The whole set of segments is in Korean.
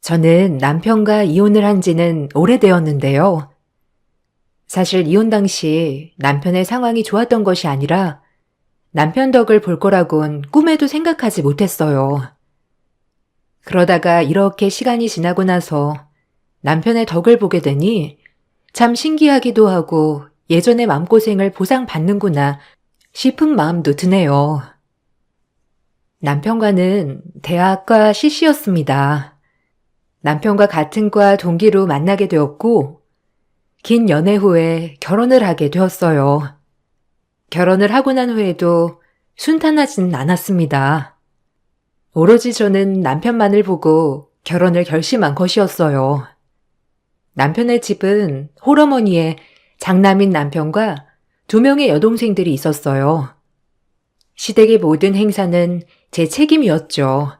저는 남편과 이혼을 한 지는 오래되었는데요. 사실 이혼 당시 남편의 상황이 좋았던 것이 아니라 남편 덕을 볼 거라곤 꿈에도 생각하지 못했어요. 그러다가 이렇게 시간이 지나고 나서 남편의 덕을 보게 되니 참 신기하기도 하고 예전의 마음고생을 보상받는구나 싶은 마음도 드네요. 남편과는 대학과 CC였습니다. 남편과 같은 과 동기로 만나게 되었고 긴 연애 후에 결혼을 하게 되었어요. 결혼을 하고 난 후에도 순탄하지는 않았습니다. 오로지 저는 남편만을 보고 결혼을 결심한 것이었어요. 남편의 집은 홀어머니의 장남인 남편과 2명의 여동생들이 있었어요. 시댁의 모든 행사는 제 책임이었죠.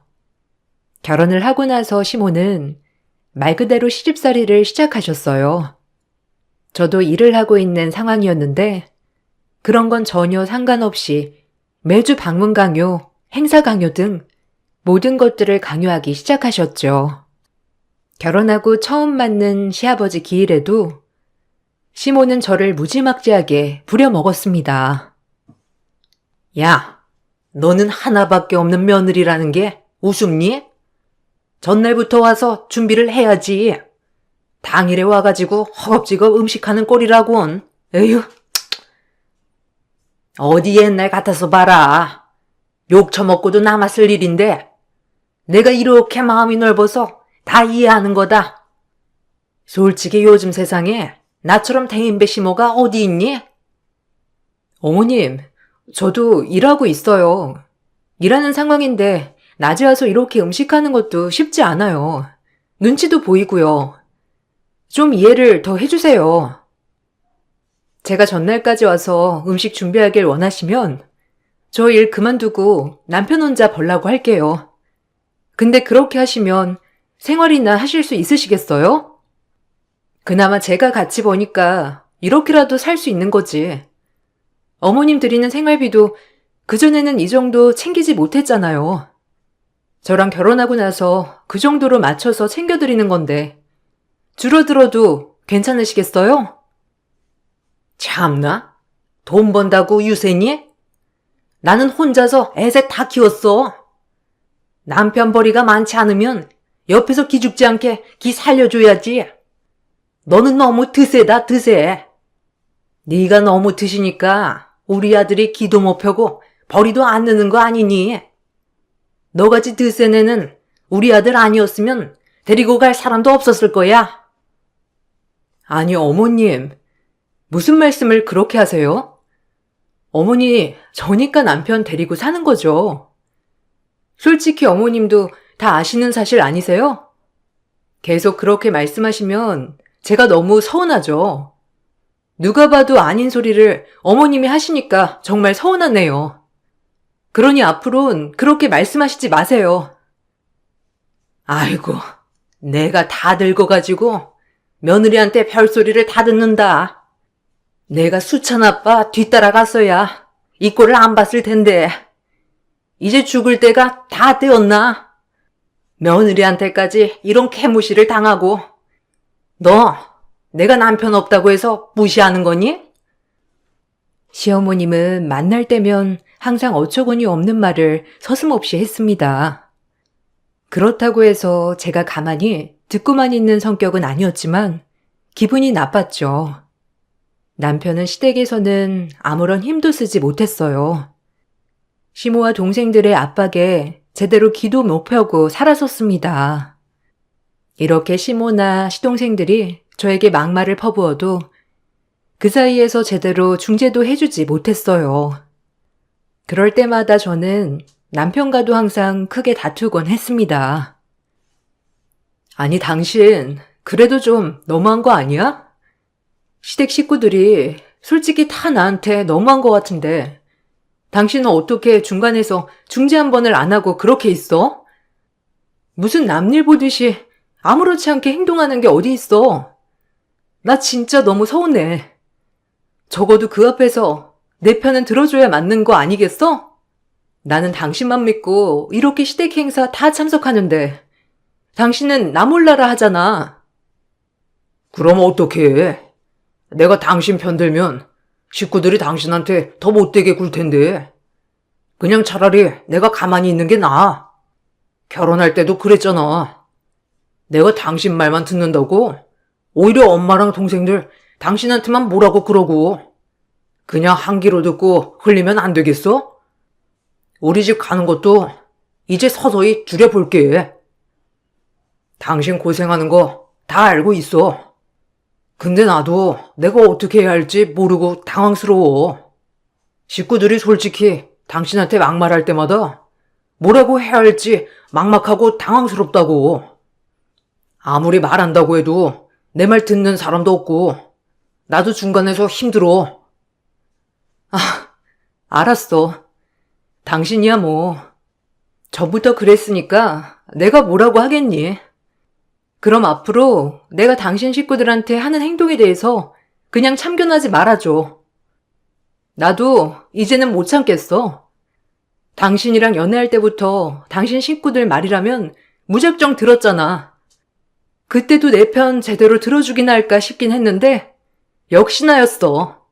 결혼을 하고 나서 시모는 말 그대로 시집살이를 시작하셨어요. 저도 일을 하고 있는 상황이었는데 그런 건 전혀 상관없이 매주 방문 강요, 행사 강요 등 모든 것들을 강요하기 시작하셨죠. 결혼하고 처음 맞는 시아버지 기일에도 시모는 저를 무지막지하게 부려먹었습니다. 야, 너는 하나밖에 없는 며느리라는 게 우습니? 전날부터 와서 준비를 해야지. 당일에 와가지고 허겁지겁 음식하는 꼴이라곤. 에휴. 어디 옛날 같아서 봐라. 욕 처먹고도 남았을 일인데 내가 이렇게 마음이 넓어서 다 이해하는 거다. 솔직히 요즘 세상에 나처럼 대인배 시모가 어디 있니? 어머님, 저도 일하고 있어요. 일하는 상황인데 낮에 와서 이렇게 음식하는 것도 쉽지 않아요. 눈치도 보이고요. 좀 이해를 더 해주세요. 제가 전날까지 와서 음식 준비하길 원하시면 저 일 그만두고 남편 혼자 벌라고 할게요. 근데 그렇게 하시면 생활이나 하실 수 있으시겠어요? 그나마 제가 같이 버니까 이렇게라도 살 수 있는 거지. 어머님 드리는 생활비도 그전에는 이 정도 챙기지 못했잖아요. 저랑 결혼하고 나서 그 정도로 맞춰서 챙겨드리는 건데 줄어들어도 괜찮으시겠어요? 참나? 돈 번다고 유세니? 나는 혼자서 애새 다 키웠어. 남편 벌이가 많지 않으면 옆에서 기죽지 않게 기 살려줘야지. 너는 너무 드세다 드세. 네가 너무 드시니까 우리 아들이 기도 못 펴고 벌이도 안 느는 거 아니니? 너같이 드센 애는 우리 아들 아니었으면 데리고 갈 사람도 없었을 거야. 아니 어머님, 무슨 말씀을 그렇게 하세요? 어머니, 저니까 남편 데리고 사는 거죠. 솔직히 어머님도 다 아시는 사실 아니세요? 계속 그렇게 말씀하시면 제가 너무 서운하죠. 누가 봐도 아닌 소리를 어머님이 하시니까 정말 서운하네요. 그러니 앞으로는 그렇게 말씀하시지 마세요. 아이고, 내가 다 늙어가지고 며느리한테 별소리를 다 듣는다. 내가 수찬 아빠 뒤따라갔어야 이 꼴을 안 봤을 텐데 이제 죽을 때가 다 되었나? 며느리한테까지 이런 개무시를 당하고 너 내가 남편 없다고 해서 무시하는 거니? 시어머님은 만날 때면 항상 어처구니 없는 말을 서슴없이 했습니다. 그렇다고 해서 제가 가만히 듣고만 있는 성격은 아니었지만 기분이 나빴죠. 남편은 시댁에서는 아무런 힘도 쓰지 못했어요. 시모와 동생들의 압박에 제대로 기도 못 펴고 살았었습니다. 이렇게 시모나 시동생들이 저에게 막말을 퍼부어도 그 사이에서 제대로 중재도 해주지 못했어요. 그럴 때마다 저는 남편과도 항상 크게 다투곤 했습니다. 아니 당신 그래도 좀 너무한 거 아니야? 시댁 식구들이 솔직히 다 나한테 너무한 거 같은데 당신은 어떻게 중간에서 중재 한 번을 안 하고 그렇게 있어? 무슨 남일 보듯이 아무렇지 않게 행동하는 게 어디 있어? 나 진짜 너무 서운해. 적어도 그 앞에서 내 편은 들어줘야 맞는 거 아니겠어? 나는 당신만 믿고 이렇게 시댁 행사 다 참석하는데 당신은 나 몰라라 하잖아. 그럼 어떡해? 내가 당신 편들면 식구들이 당신한테 더 못되게 굴 텐데. 그냥 차라리 내가 가만히 있는 게 나아. 결혼할 때도 그랬잖아. 내가 당신 말만 듣는다고 오히려 엄마랑 동생들 당신한테만 뭐라고 그러고. 그냥 한 귀로 듣고 흘리면 안 되겠어? 우리 집 가는 것도 이제 서서히 줄여볼게. 당신 고생하는 거 다 알고 있어. 근데 나도 내가 어떻게 해야 할지 모르고 당황스러워. 식구들이 솔직히 당신한테 막말할 때마다 뭐라고 해야 할지 막막하고 당황스럽다고. 아무리 말한다고 해도 내 말 듣는 사람도 없고 나도 중간에서 힘들어. 알았어. 당신이야 뭐. 전부터 그랬으니까 내가 뭐라고 하겠니? 그럼 앞으로 내가 당신 식구들한테 하는 행동에 대해서 그냥 참견하지 말아줘. 나도 이제는 못 참겠어. 당신이랑 연애할 때부터 당신 식구들 말이라면 무작정 들었잖아. 그때도 내 편 제대로 들어주긴 할까 싶긴 했는데 역시나였어.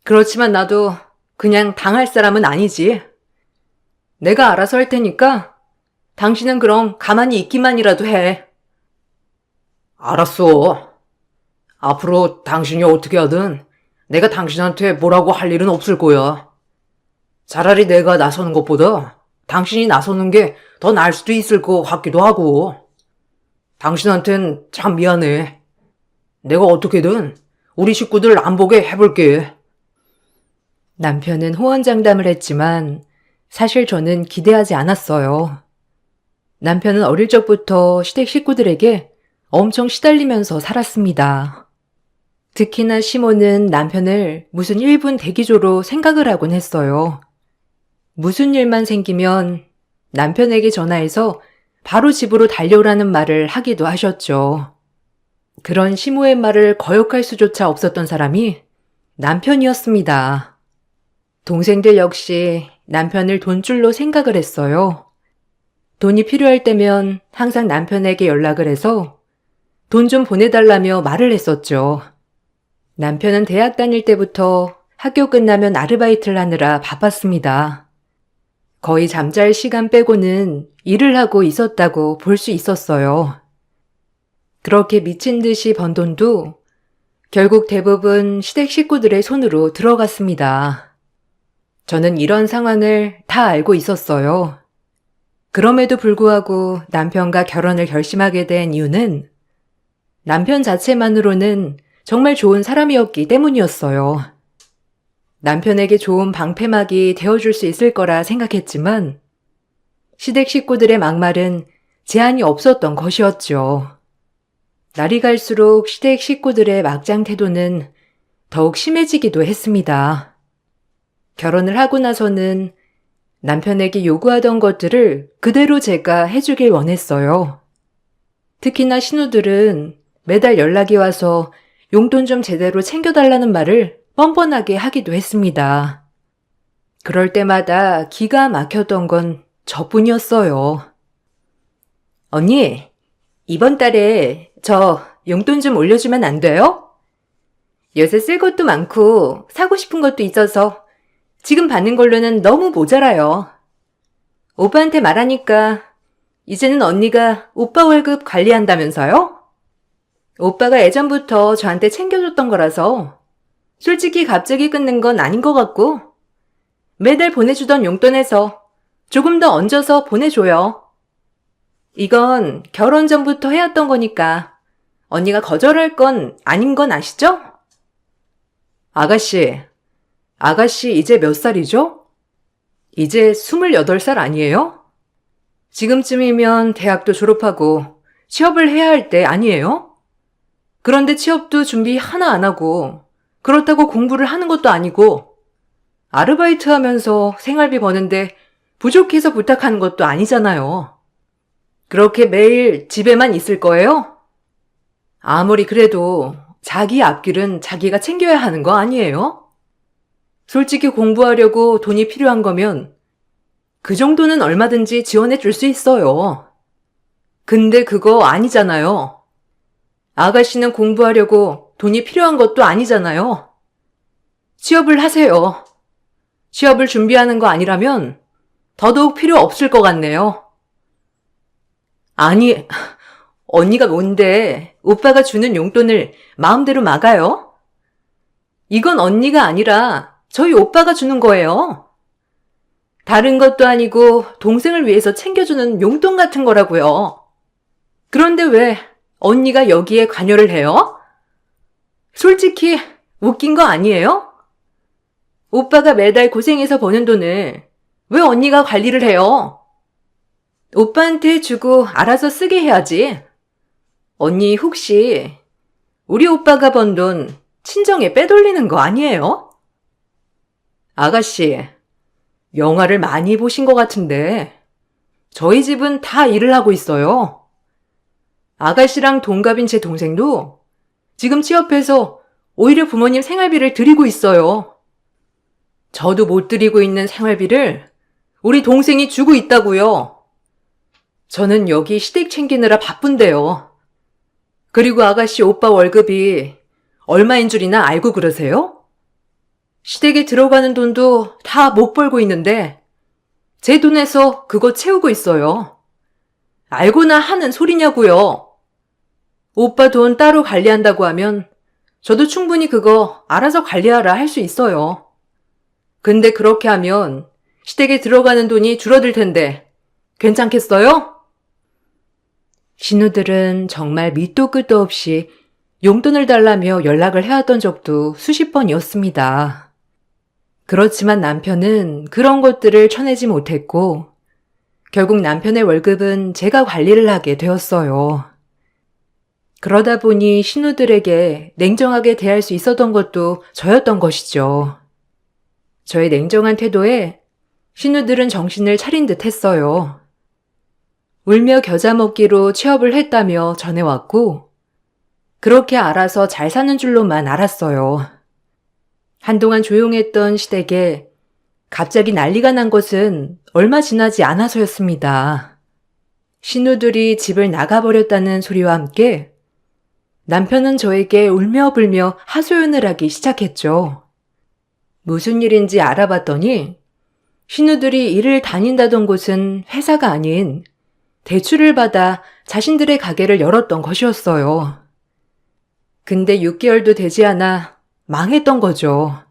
그렇지만 나도 그냥 당할 사람은 아니지. 내가 알아서 할 테니까 당신은 그럼 가만히 있기만이라도 해. 알았어. 앞으로 당신이 어떻게 하든 내가 당신한테 뭐라고 할 일은 없을 거야. 차라리 내가 나서는 것보다 당신이 나서는 게 더 나을 수도 있을 것 같기도 하고. 당신한텐 참 미안해. 내가 어떻게든 우리 식구들 안 보게 해볼게. 남편은 호언장담을 했지만 사실 저는 기대하지 않았어요. 남편은 어릴 적부터 시댁 식구들에게 엄청 시달리면서 살았습니다. 특히나 시모는 남편을 무슨 1분 대기조로 생각을 하곤 했어요. 무슨 일만 생기면 남편에게 전화해서 바로 집으로 달려오라는 말을 하기도 하셨죠. 그런 시모의 말을 거역할 수조차 없었던 사람이 남편이었습니다. 동생들 역시 남편을 돈줄로 생각을 했어요. 돈이 필요할 때면 항상 남편에게 연락을 해서 돈 좀 보내달라며 말을 했었죠. 남편은 대학 다닐 때부터 학교 끝나면 아르바이트를 하느라 바빴습니다. 거의 잠잘 시간 빼고는 일을 하고 있었다고 볼 수 있었어요. 그렇게 미친 듯이 번 돈도 결국 대부분 시댁 식구들의 손으로 들어갔습니다. 저는 이런 상황을 다 알고 있었어요. 그럼에도 불구하고 남편과 결혼을 결심하게 된 이유는 남편 자체만으로는 정말 좋은 사람이었기 때문이었어요. 남편에게 좋은 방패막이 되어줄 수 있을 거라 생각했지만 시댁 식구들의 막말은 제한이 없었던 것이었죠. 날이 갈수록 시댁 식구들의 막장 태도는 더욱 심해지기도 했습니다. 결혼을 하고 나서는 남편에게 요구하던 것들을 그대로 제가 해주길 원했어요. 특히나 신우들은 매달 연락이 와서 용돈 좀 제대로 챙겨달라는 말을 뻔뻔하게 하기도 했습니다. 그럴 때마다 기가 막혔던 건 저뿐이었어요. 언니, 이번 달에 저 용돈 좀 올려주면 안 돼요? 요새 쓸 것도 많고 사고 싶은 것도 있어서 지금 받는 걸로는 너무 모자라요. 오빠한테 말하니까 이제는 언니가 오빠 월급 관리한다면서요? 오빠가 예전부터 저한테 챙겨줬던 거라서 솔직히 갑자기 끊는 건 아닌 것 같고 매달 보내주던 용돈에서 조금 더 얹어서 보내줘요. 이건 결혼 전부터 해왔던 거니까 언니가 거절할 건 아닌 건 아시죠? 아가씨 이제 몇 살이죠? 이제 28살 아니에요? 지금쯤이면 대학도 졸업하고 취업을 해야 할 때 아니에요? 그런데 취업도 준비 하나 안 하고 그렇다고 공부를 하는 것도 아니고 아르바이트 하면서 생활비 버는데 부족해서 부탁하는 것도 아니잖아요. 그렇게 매일 집에만 있을 거예요? 아무리 그래도 자기 앞길은 자기가 챙겨야 하는 거 아니에요? 솔직히 공부하려고 돈이 필요한 거면 그 정도는 얼마든지 지원해 줄 수 있어요. 근데 그거 아니잖아요. 아가씨는 공부하려고 돈이 필요한 것도 아니잖아요. 취업을 하세요. 취업을 준비하는 거 아니라면 더더욱 필요 없을 것 같네요. 아니, 언니가 뭔데 오빠가 주는 용돈을 마음대로 막아요? 이건 언니가 아니라 저희 오빠가 주는 거예요. 다른 것도 아니고 동생을 위해서 챙겨주는 용돈 같은 거라고요. 그런데 왜 언니가 여기에 관여를 해요? 솔직히 웃긴 거 아니에요? 오빠가 매달 고생해서 버는 돈을 왜 언니가 관리를 해요? 오빠한테 주고 알아서 쓰게 해야지. 언니 혹시 우리 오빠가 번 돈 친정에 빼돌리는 거 아니에요? 아가씨, 영화를 많이 보신 것 같은데 저희 집은 다 일을 하고 있어요. 아가씨랑 동갑인 제 동생도 지금 취업해서 오히려 부모님 생활비를 드리고 있어요. 저도 못 드리고 있는 생활비를 우리 동생이 주고 있다고요. 저는 여기 시댁 챙기느라 바쁜데요. 그리고 아가씨 오빠 월급이 얼마인 줄이나 알고 그러세요? 시댁에 들어가는 돈도 다 못 벌고 있는데 제 돈에서 그거 채우고 있어요. 알고나 하는 소리냐고요. 오빠 돈 따로 관리한다고 하면 저도 충분히 그거 알아서 관리하라 할 수 있어요. 근데 그렇게 하면 시댁에 들어가는 돈이 줄어들 텐데 괜찮겠어요? 신우들은 정말 밑도 끝도 없이 용돈을 달라며 연락을 해왔던 적도 수십 번이었습니다. 그렇지만 남편은 그런 것들을 쳐내지 못했고 결국 남편의 월급은 제가 관리를 하게 되었어요. 그러다 보니 신우들에게 냉정하게 대할 수 있었던 것도 저였던 것이죠. 저의 냉정한 태도에 신우들은 정신을 차린 듯 했어요. 울며 겨자 먹기로 취업을 했다며 전해왔고 그렇게 알아서 잘 사는 줄로만 알았어요. 한동안 조용했던 시댁에 갑자기 난리가 난 것은 얼마 지나지 않아서였습니다. 신우들이 집을 나가버렸다는 소리와 함께 남편은 저에게 울며 불며 하소연을 하기 시작했죠. 무슨 일인지 알아봤더니 신우들이 일을 다닌다던 곳은 회사가 아닌 대출을 받아 자신들의 가게를 열었던 것이었어요. 근데 6개월도 되지 않아 망했던 거죠.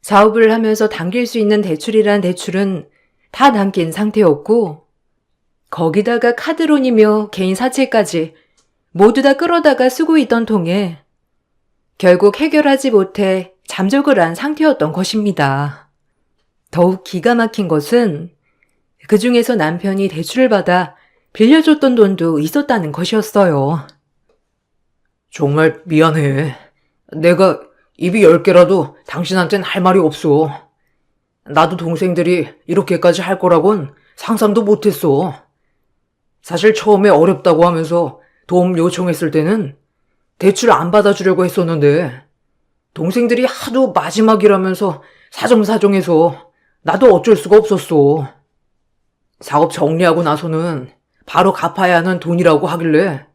사업을 하면서 당길 수 있는 대출이란 대출은 다 남긴 상태였고 거기다가 카드론이며 개인 사채까지 모두 다 끌어다가 쓰고 있던 통에 결국 해결하지 못해 잠적을 한 상태였던 것입니다. 더욱 기가 막힌 것은 그 중에서 남편이 대출을 받아 빌려줬던 돈도 있었다는 것이었어요. 정말 미안해. 내가 입이 10개라도 당신한텐 할 말이 없어. 나도 동생들이 이렇게까지 할 거라곤 상상도 못했어. 사실 처음에 어렵다고 하면서 도움 요청했을 때는 대출 안 받아주려고 했었는데 동생들이 하도 마지막이라면서 사정사정해서 나도 어쩔 수가 없었어. 사업 정리하고 나서는 바로 갚아야 하는 돈이라고 하길래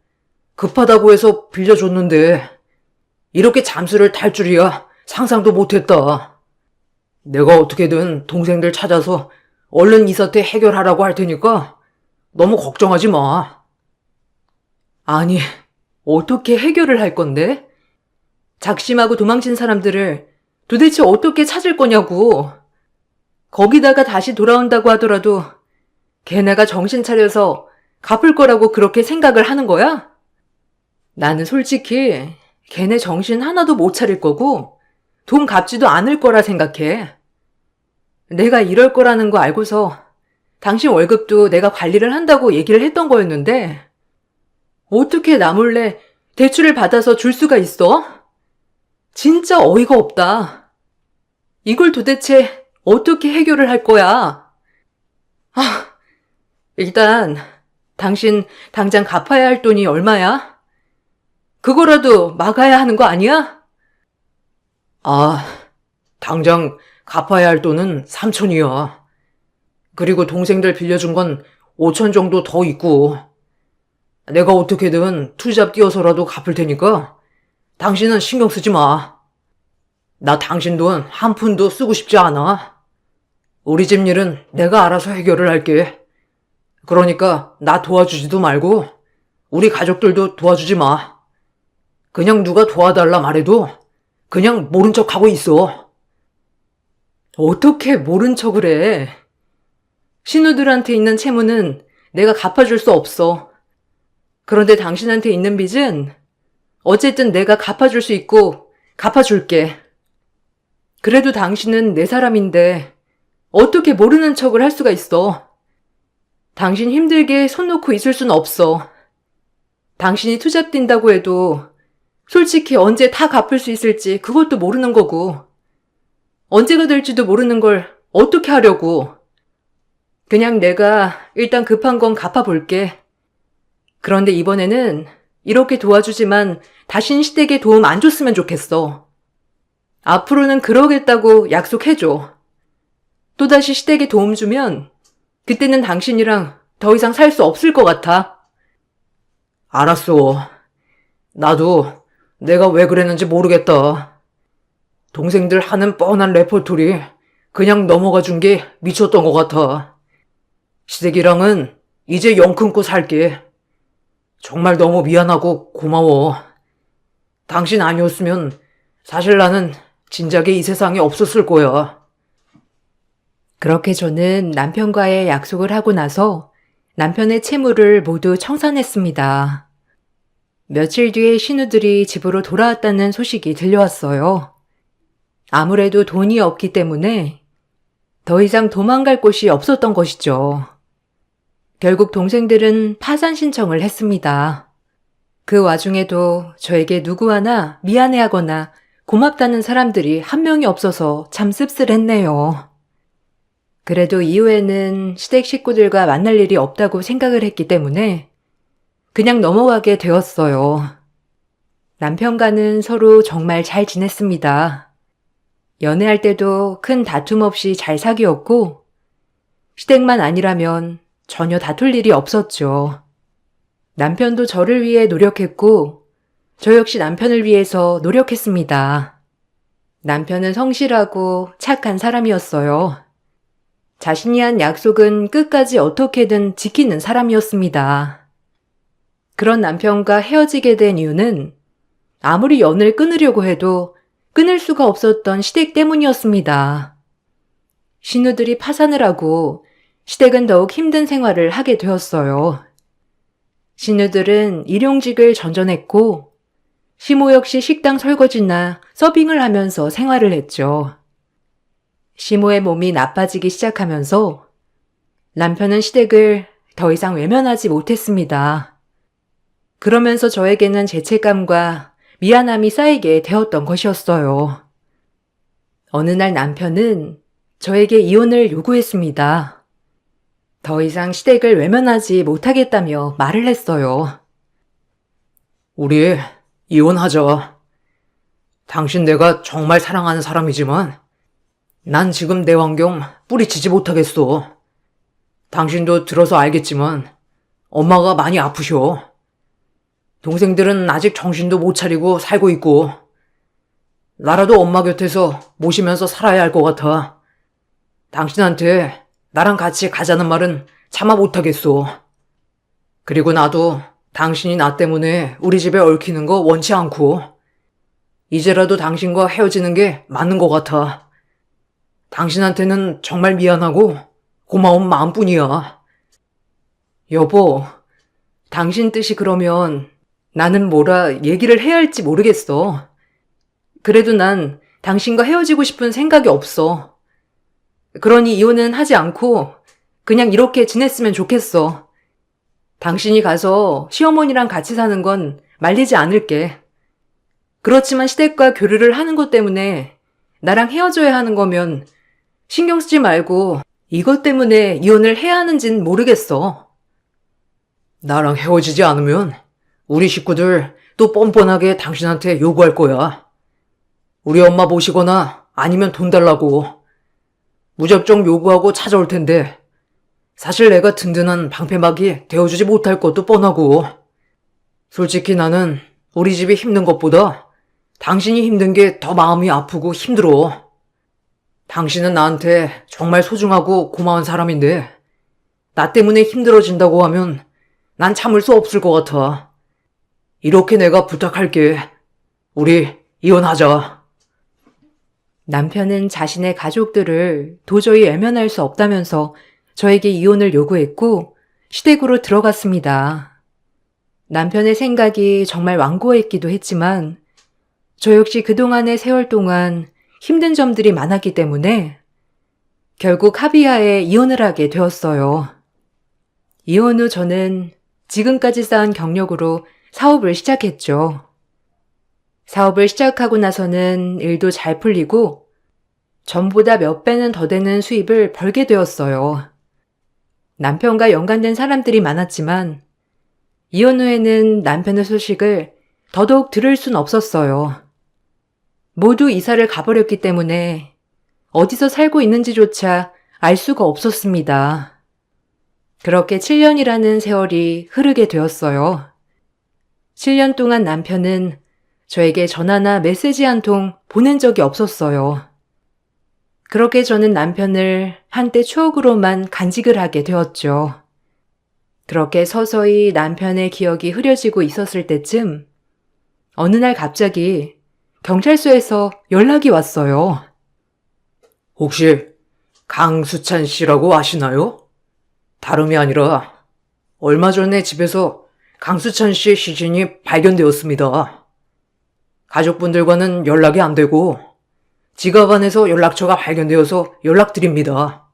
급하다고 해서 빌려줬는데 이렇게 잠수를 탈 줄이야 상상도 못했다. 내가 어떻게든 동생들 찾아서 얼른 이 사태 해결하라고 할 테니까 너무 걱정하지 마. 아니, 어떻게 해결을 할 건데? 작심하고 도망친 사람들을 도대체 어떻게 찾을 거냐고. 거기다가 다시 돌아온다고 하더라도 걔네가 정신 차려서 갚을 거라고 그렇게 생각을 하는 거야? 나는 솔직히 걔네 정신 하나도 못 차릴 거고 돈 갚지도 않을 거라 생각해. 내가 이럴 거라는 거 알고서 당신 월급도 내가 관리를 한다고 얘기를 했던 거였는데 어떻게 나 몰래 대출을 받아서 줄 수가 있어? 진짜 어이가 없다. 이걸 도대체 어떻게 해결을 할 거야? 일단 당신 당장 갚아야 할 돈이 얼마야? 그거라도 막아야 하는 거 아니야? 당장 갚아야 할 돈은 3천이야. 그리고 동생들 빌려준 건 5천 정도 더 있고 내가 어떻게든 투잡 뛰어서라도 갚을 테니까 당신은 신경 쓰지 마. 나 당신 돈 한 푼도 쓰고 싶지 않아. 우리 집 일은 내가 알아서 해결을 할게. 그러니까 나 도와주지도 말고 우리 가족들도 도와주지 마. 그냥 누가 도와달라 말해도 그냥 모른 척하고 있어. 어떻게 모른 척을 해? 신우들한테 있는 채무는 내가 갚아줄 수 없어. 그런데 당신한테 있는 빚은 어쨌든 내가 갚아줄 수 있고 갚아줄게. 그래도 당신은 내 사람인데 어떻게 모르는 척을 할 수가 있어? 당신 힘들게 손 놓고 있을 순 없어. 당신이 투잡 뛴다고 해도 솔직히 언제 다 갚을 수 있을지 그것도 모르는 거고 언제가 될지도 모르는 걸 어떻게 하려고. 그냥 내가 일단 급한 건 갚아볼게. 그런데 이번에는 이렇게 도와주지만 다신 시댁에 도움 안 줬으면 좋겠어. 앞으로는 그러겠다고 약속해줘. 또다시 시댁에 도움 주면 그때는 당신이랑 더 이상 살 수 없을 것 같아. 알았어. 나도 내가 왜 그랬는지 모르겠다. 동생들 하는 뻔한 레퍼토리 그냥 넘어가 준 게 미쳤던 것 같아. 시댁이랑은 이제 영 끊고 살게. 정말 너무 미안하고 고마워. 당신 아니었으면 사실 나는 진작에 이 세상에 없었을 거야. 그렇게 저는 남편과의 약속을 하고 나서 남편의 채무를 모두 청산했습니다. 며칠 뒤에 신우들이 집으로 돌아왔다는 소식이 들려왔어요. 아무래도 돈이 없기 때문에 더 이상 도망갈 곳이 없었던 것이죠. 결국 동생들은 파산 신청을 했습니다. 그 와중에도 저에게 누구 하나 미안해하거나 고맙다는 사람들이 한 명이 없어서 참 씁쓸했네요. 그래도 이후에는 시댁 식구들과 만날 일이 없다고 생각을 했기 때문에 그냥 넘어가게 되었어요. 남편과는 서로 정말 잘 지냈습니다. 연애할 때도 큰 다툼 없이 잘 사귀었고 시댁만 아니라면 전혀 다툴 일이 없었죠. 남편도 저를 위해 노력했고 저 역시 남편을 위해서 노력했습니다. 남편은 성실하고 착한 사람이었어요. 자신이 한 약속은 끝까지 어떻게든 지키는 사람이었습니다. 그런 남편과 헤어지게 된 이유는 아무리 연을 끊으려고 해도 끊을 수가 없었던 시댁 때문이었습니다. 신우들이 파산을 하고 시댁은 더욱 힘든 생활을 하게 되었어요. 신우들은 일용직을 전전했고 시모 역시 식당 설거지나 서빙을 하면서 생활을 했죠. 시모의 몸이 나빠지기 시작하면서 남편은 시댁을 더 이상 외면하지 못했습니다. 그러면서 저에게는 죄책감과 미안함이 쌓이게 되었던 것이었어요. 어느 날 남편은 저에게 이혼을 요구했습니다. 더 이상 시댁을 외면하지 못하겠다며 말을 했어요. 우리 이혼하자. 당신 내가 정말 사랑하는 사람이지만 난 지금 내 환경 뿌리치지 못하겠어. 당신도 들어서 알겠지만 엄마가 많이 아프셔. 동생들은 아직 정신도 못 차리고 살고 있고 나라도 엄마 곁에서 모시면서 살아야 할 것 같아. 당신한테 나랑 같이 가자는 말은 차마 못하겠어. 그리고 나도 당신이 나 때문에 우리 집에 얽히는 거 원치 않고 이제라도 당신과 헤어지는 게 맞는 것 같아. 당신한테는 정말 미안하고 고마운 마음뿐이야. 여보, 당신 뜻이 그러면 나는 뭐라 얘기를 해야 할지 모르겠어. 그래도 난 당신과 헤어지고 싶은 생각이 없어. 그러니 이혼은 하지 않고 그냥 이렇게 지냈으면 좋겠어. 당신이 가서 시어머니랑 같이 사는 건 말리지 않을게. 그렇지만 시댁과 교류를 하는 것 때문에 나랑 헤어져야 하는 거면 신경 쓰지 말고 이것 때문에 이혼을 해야 하는진 모르겠어. 나랑 헤어지지 않으면 우리 식구들 또 뻔뻔하게 당신한테 요구할 거야. 우리 엄마 모시거나 아니면 돈 달라고. 무작정 요구하고 찾아올 텐데 사실 내가 든든한 방패막이 되어주지 못할 것도 뻔하고. 솔직히 나는 우리 집이 힘든 것보다 당신이 힘든 게 더 마음이 아프고 힘들어. 당신은 나한테 정말 소중하고 고마운 사람인데 나 때문에 힘들어진다고 하면 난 참을 수 없을 것 같아. 이렇게 내가 부탁할게. 우리 이혼하자. 남편은 자신의 가족들을 도저히 외면할 수 없다면서 저에게 이혼을 요구했고 시댁으로 들어갔습니다. 남편의 생각이 정말 완고했기도 했지만 저 역시 그동안의 세월 동안 힘든 점들이 많았기 때문에 결국 합의하에 이혼을 하게 되었어요. 이혼 후 저는 지금까지 쌓은 경력으로 사업을 시작했죠. 사업을 시작하고 나서는 일도 잘 풀리고 전보다 몇 배는 더 되는 수입을 벌게 되었어요. 남편과 연관된 사람들이 많았지만 이혼 후에는 남편의 소식을 더더욱 들을 순 없었어요. 모두 이사를 가버렸기 때문에 어디서 살고 있는지조차 알 수가 없었습니다. 그렇게 7년이라는 세월이 흐르게 되었어요. 7년 동안 남편은 저에게 전화나 메시지 한 통 보낸 적이 없었어요. 그렇게 저는 남편을 한때 추억으로만 간직을 하게 되었죠. 그렇게 서서히 남편의 기억이 흐려지고 있었을 때쯤 어느 날 갑자기 경찰서에서 연락이 왔어요. 혹시 강수찬 씨라고 아시나요? 다름이 아니라 얼마 전에 집에서 강수찬 씨의 시신이 발견되었습니다. 가족분들과는 연락이 안 되고 지갑 안에서 연락처가 발견되어서 연락드립니다.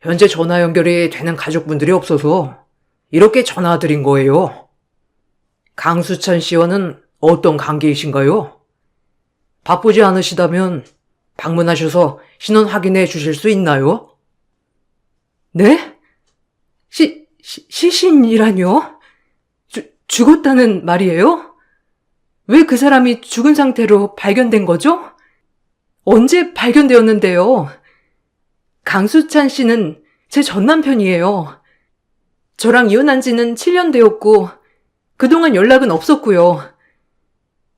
현재 전화 연결이 되는 가족분들이 없어서 이렇게 전화드린 거예요. 강수찬 씨와는 어떤 관계이신가요? 바쁘지 않으시다면 방문하셔서 신원 확인해 주실 수 있나요? 네? 시신이라뇨? 죽었다는 말이에요? 왜 그 사람이 죽은 상태로 발견된 거죠? 언제 발견되었는데요? 강수찬 씨는 제 전남편이에요. 저랑 이혼한 지는 7년 되었고 그동안 연락은 없었고요.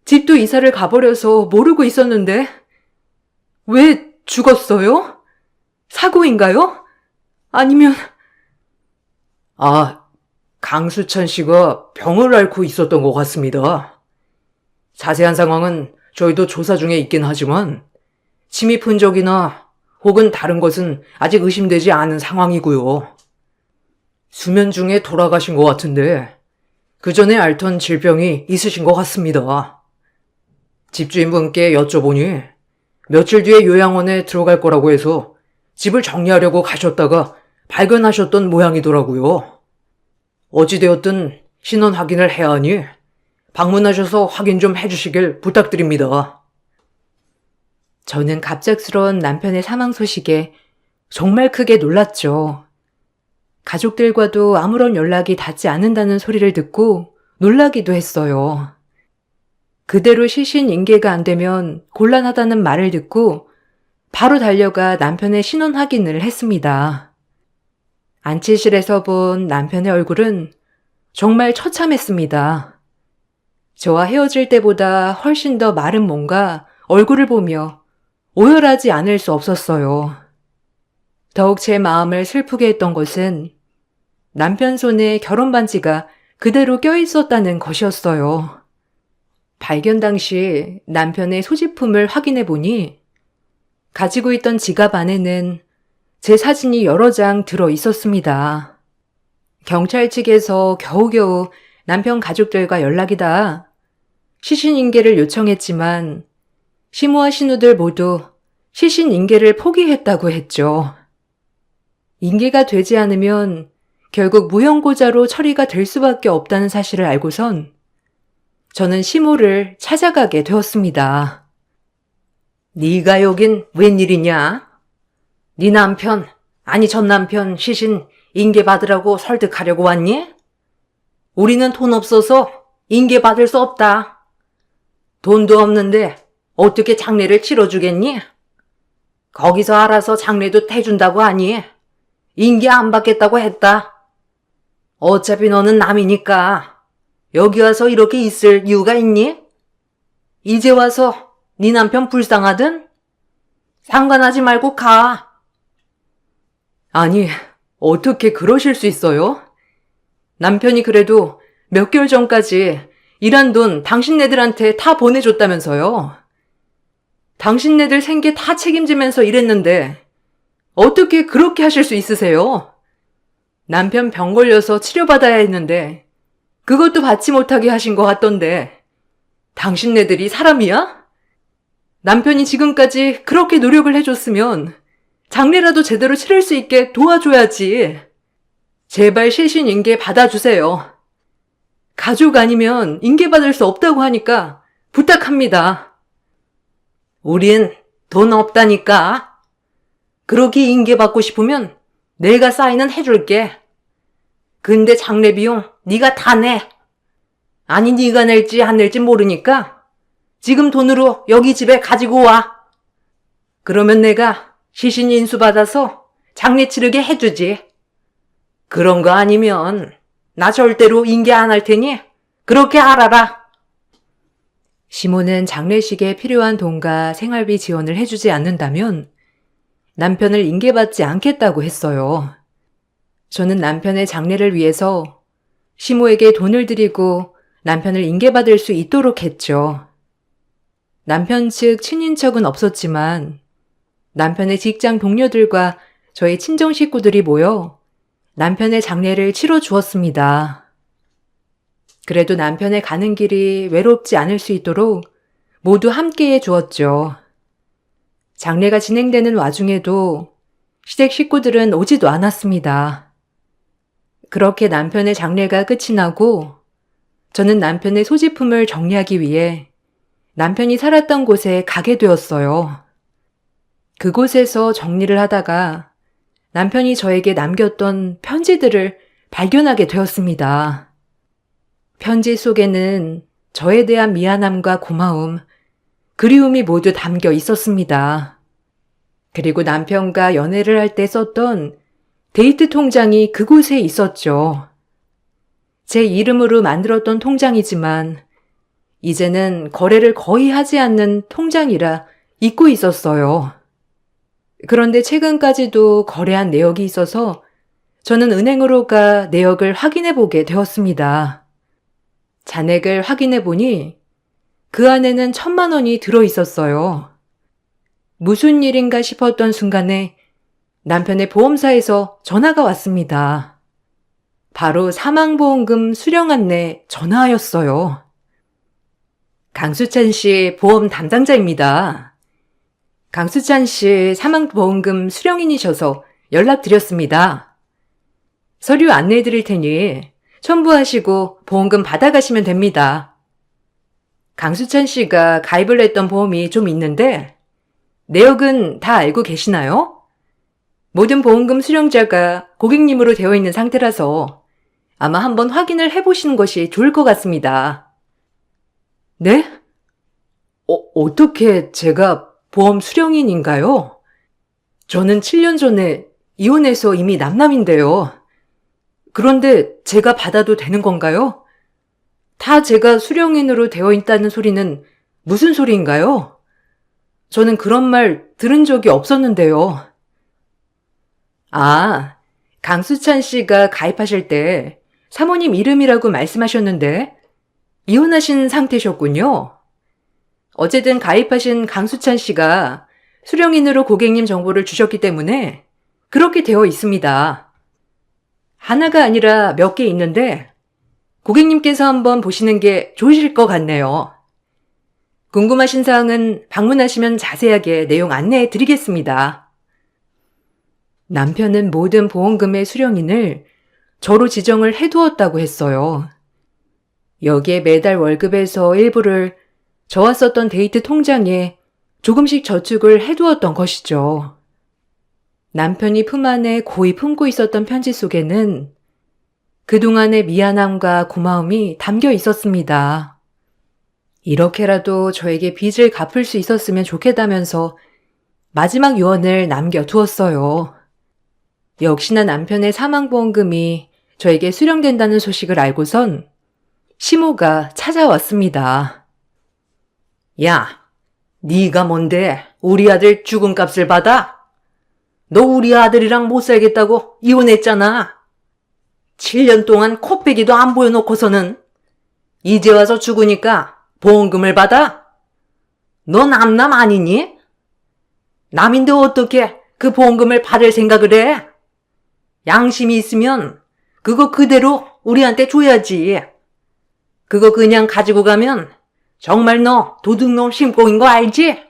집도 이사를 가버려서 모르고 있었는데 왜 죽었어요? 사고인가요? 아니면 강수찬 씨가 병을 앓고 있었던 것 같습니다. 자세한 상황은 저희도 조사 중에 있긴 하지만 침입 흔적이나 혹은 다른 것은 아직 의심되지 않은 상황이고요. 수면 중에 돌아가신 것 같은데 그 전에 앓던 질병이 있으신 것 같습니다. 집주인분께 여쭤보니 며칠 뒤에 요양원에 들어갈 거라고 해서 집을 정리하려고 가셨다가 발견하셨던 모양이더라고요. 어찌되었든 신원 확인을 해야 하니 방문하셔서 확인 좀 해주시길 부탁드립니다. 저는 갑작스러운 남편의 사망 소식에 정말 크게 놀랐죠. 가족들과도 아무런 연락이 닿지 않는다는 소리를 듣고 놀라기도 했어요. 그대로 시신 인계가 안 되면 곤란하다는 말을 듣고 바로 달려가 남편의 신원 확인을 했습니다. 안치실에서 본 남편의 얼굴은 정말 처참했습니다. 저와 헤어질 때보다 훨씬 더 마른 몸과 얼굴을 보며 오열하지 않을 수 없었어요. 더욱 제 마음을 슬프게 했던 것은 남편 손에 결혼 반지가 그대로 껴있었다는 것이었어요. 발견 당시 남편의 소지품을 확인해 보니 가지고 있던 지갑 안에는 제 사진이 여러 장 들어 있었습니다. 경찰 측에서 겨우겨우 남편 가족들과 연락이 닿아 시신 인계를 요청했지만 시모와 신우들 모두 시신 인계를 포기했다고 했죠. 인계가 되지 않으면 결국 무형고자로 처리가 될 수밖에 없다는 사실을 알고선 저는 시모를 찾아가게 되었습니다. 네가 여긴 웬일이냐? 네 남편, 아니 전 남편 시신 인계받으라고 설득하려고 왔니? 우리는 돈 없어서 인계받을 수 없다. 돈도 없는데 어떻게 장례를 치러주겠니? 거기서 알아서 장례도 해준다고 하니 인계 안 받겠다고 했다. 어차피 너는 남이니까 여기 와서 이렇게 있을 이유가 있니? 이제 와서 네 남편 불쌍하든? 상관하지 말고 가. 아니, 어떻게 그러실 수 있어요? 남편이 그래도 몇 개월 전까지 일한 돈 당신네들한테 다 보내줬다면서요. 당신네들 생계 다 책임지면서 일했는데 어떻게 그렇게 하실 수 있으세요? 남편 병 걸려서 치료받아야 했는데 그것도 받지 못하게 하신 것 같던데 당신네들이 사람이야? 남편이 지금까지 그렇게 노력을 해줬으면 장례라도 제대로 치를 수 있게 도와줘야지. 제발 실신 인계 받아주세요. 가족 아니면 인계받을 수 없다고 하니까 부탁합니다. 우린 돈 없다니까. 그렇게 인계받고 싶으면 내가 사인은 해줄게. 근데 장례 비용 네가 다 내. 아니 네가 낼지 안 낼지 모르니까 지금 돈으로 여기 집에 가지고 와. 그러면 내가 시신 인수 받아서 장례 치르게 해주지. 그런 거 아니면 나 절대로 인계 안 할 테니 그렇게 알아라. 시모는 장례식에 필요한 돈과 생활비 지원을 해주지 않는다면 남편을 인계받지 않겠다고 했어요. 저는 남편의 장례를 위해서 시모에게 돈을 드리고 남편을 인계받을 수 있도록 했죠. 남편 측 친인척은 없었지만 남편의 직장 동료들과 저희 친정 식구들이 모여 남편의 장례를 치러 주었습니다. 그래도 남편의 가는 길이 외롭지 않을 수 있도록 모두 함께해 주었죠. 장례가 진행되는 와중에도 시댁 식구들은 오지도 않았습니다. 그렇게 남편의 장례가 끝이 나고 저는 남편의 소지품을 정리하기 위해 남편이 살았던 곳에 가게 되었어요. 그곳에서 정리를 하다가 남편이 저에게 남겼던 편지들을 발견하게 되었습니다. 편지 속에는 저에 대한 미안함과 고마움, 그리움이 모두 담겨 있었습니다. 그리고 남편과 연애를 할 때 썼던 데이트 통장이 그곳에 있었죠. 제 이름으로 만들었던 통장이지만 이제는 거래를 거의 하지 않는 통장이라 잊고 있었어요. 그런데 최근까지도 거래한 내역이 있어서 저는 은행으로 가 내역을 확인해 보게 되었습니다. 잔액을 확인해 보니 그 안에는 1,000만 원이 들어 있었어요. 무슨 일인가 싶었던 순간에 남편의 보험사에서 전화가 왔습니다. 바로 사망보험금 수령 안내 전화였어요. 강수찬 씨 보험 담당자입니다. 강수찬 씨 사망보험금 수령인이셔서 연락드렸습니다. 서류 안내해 드릴 테니 첨부하시고 보험금 받아가시면 됩니다. 강수찬 씨가 가입을 했던 보험이 좀 있는데 내역은 다 알고 계시나요? 모든 보험금 수령자가 고객님으로 되어 있는 상태라서 아마 한번 확인을 해보시는 것이 좋을 것 같습니다. 네? 어떻게 제가 보험 수령인인가요? 저는 7년 전에 이혼해서 이미 남남인데요. 그런데 제가 받아도 되는 건가요? 다 제가 수령인으로 되어 있다는 소리는 무슨 소리인가요? 저는 그런 말 들은 적이 없었는데요. 아, 강수찬 씨가 가입하실 때 사모님 이름이라고 말씀하셨는데 이혼하신 상태셨군요. 어쨌든 가입하신 강수찬 씨가 수령인으로 고객님 정보를 주셨기 때문에 그렇게 되어 있습니다. 하나가 아니라 몇 개 있는데 고객님께서 한번 보시는 게 좋으실 것 같네요. 궁금하신 사항은 방문하시면 자세하게 내용 안내해 드리겠습니다. 남편은 모든 보험금의 수령인을 저로 지정을 해두었다고 했어요. 여기에 매달 월급에서 일부를 저와 썼던 데이트 통장에 조금씩 저축을 해두었던 것이죠. 남편이 품 안에 고이 품고 있었던 편지 속에는 그동안의 미안함과 고마움이 담겨 있었습니다. 이렇게라도 저에게 빚을 갚을 수 있었으면 좋겠다면서 마지막 유언을 남겨두었어요. 역시나 남편의 사망보험금이 저에게 수령된다는 소식을 알고선 시모가 찾아왔습니다. 야, 네가 뭔데 우리 아들 죽은 값을 받아? 너 우리 아들이랑 못 살겠다고 이혼했잖아. 7년 동안 코빼기도 안 보여놓고서는 이제 와서 죽으니까 보험금을 받아? 너 남남 아니니? 남인데 어떻게 그 보험금을 받을 생각을 해? 양심이 있으면 그거 그대로 우리한테 줘야지. 그거 그냥 가지고 가면 정말 너 도둑놈 심보인 거 알지?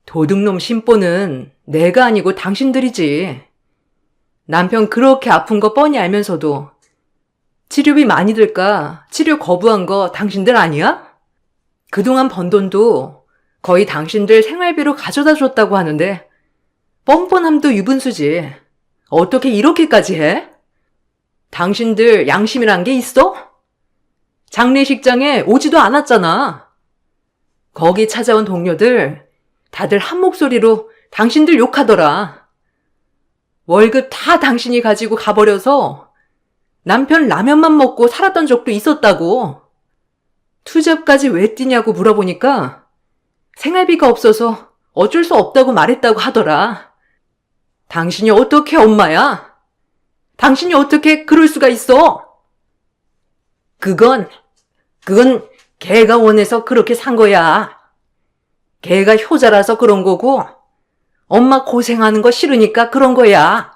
도둑놈 심보는 내가 아니고 당신들이지. 남편 그렇게 아픈 거 뻔히 알면서도 치료비 많이 들까 치료 거부한 거 당신들 아니야? 그동안 번 돈도 거의 당신들 생활비로 가져다 줬다고 하는데 뻔뻔함도 유분수지. 어떻게 이렇게까지 해? 당신들 양심이란 게 있어? 장례식장에 오지도 않았잖아. 거기 찾아온 동료들 다들 한 목소리로 당신들 욕하더라. 월급 다 당신이 가지고 가버려서 남편 라면만 먹고 살았던 적도 있었다고. 투잡까지 왜 뛰냐고 물어보니까 생활비가 없어서 어쩔 수 없다고 말했다고 하더라. 당신이 어떻게 엄마야? 당신이 어떻게 그럴 수가 있어? 그건 걔가 원해서 그렇게 산 거야. 걔가 효자라서 그런 거고 엄마 고생하는 거 싫으니까 그런 거야.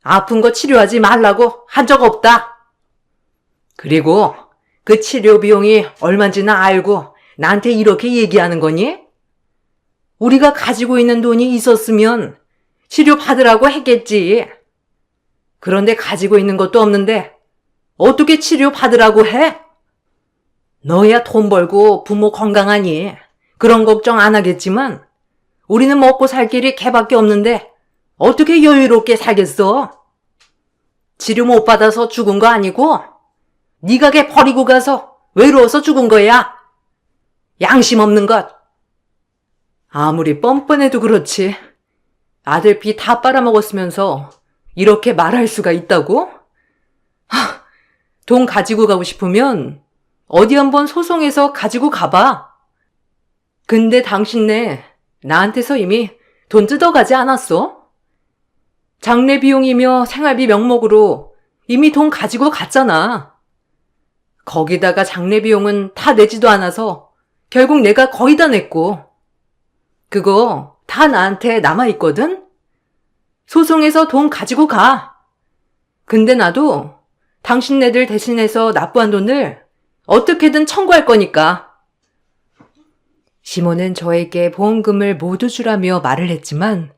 아픈 거 치료하지 말라고 한 적 없다. 그리고 그 치료 비용이 얼마인지는 알고 나한테 이렇게 얘기하는 거니? 우리가 가지고 있는 돈이 있었으면 치료 받으라고 했겠지. 그런데 가지고 있는 것도 없는데 어떻게 치료 받으라고 해? 너야 돈 벌고 부모 건강하니 그런 걱정 안 하겠지만 우리는 먹고 살 길이 걔밖에 없는데 어떻게 여유롭게 살겠어? 치료 못 받아서 죽은 거 아니고 네가 걔 버리고 가서 외로워서 죽은 거야. 양심 없는 것. 아무리 뻔뻔해도 그렇지. 아들 피 다 빨아먹었으면서 이렇게 말할 수가 있다고? 돈 가지고 가고 싶으면 어디 한번 소송해서 가지고 가봐. 근데 당신네 나한테서 이미 돈 뜯어가지 않았어? 장례 비용이며 생활비 명목으로 이미 돈 가지고 갔잖아. 거기다가 장례 비용은 다 내지도 않아서 결국 내가 거의 다 냈고 그거 다 나한테 남아있거든? 소송해서 돈 가지고 가. 근데 나도 당신네들 대신해서 납부한 돈을 어떻게든 청구할 거니까. 시모는 저에게 보험금을 모두 주라며 말을 했지만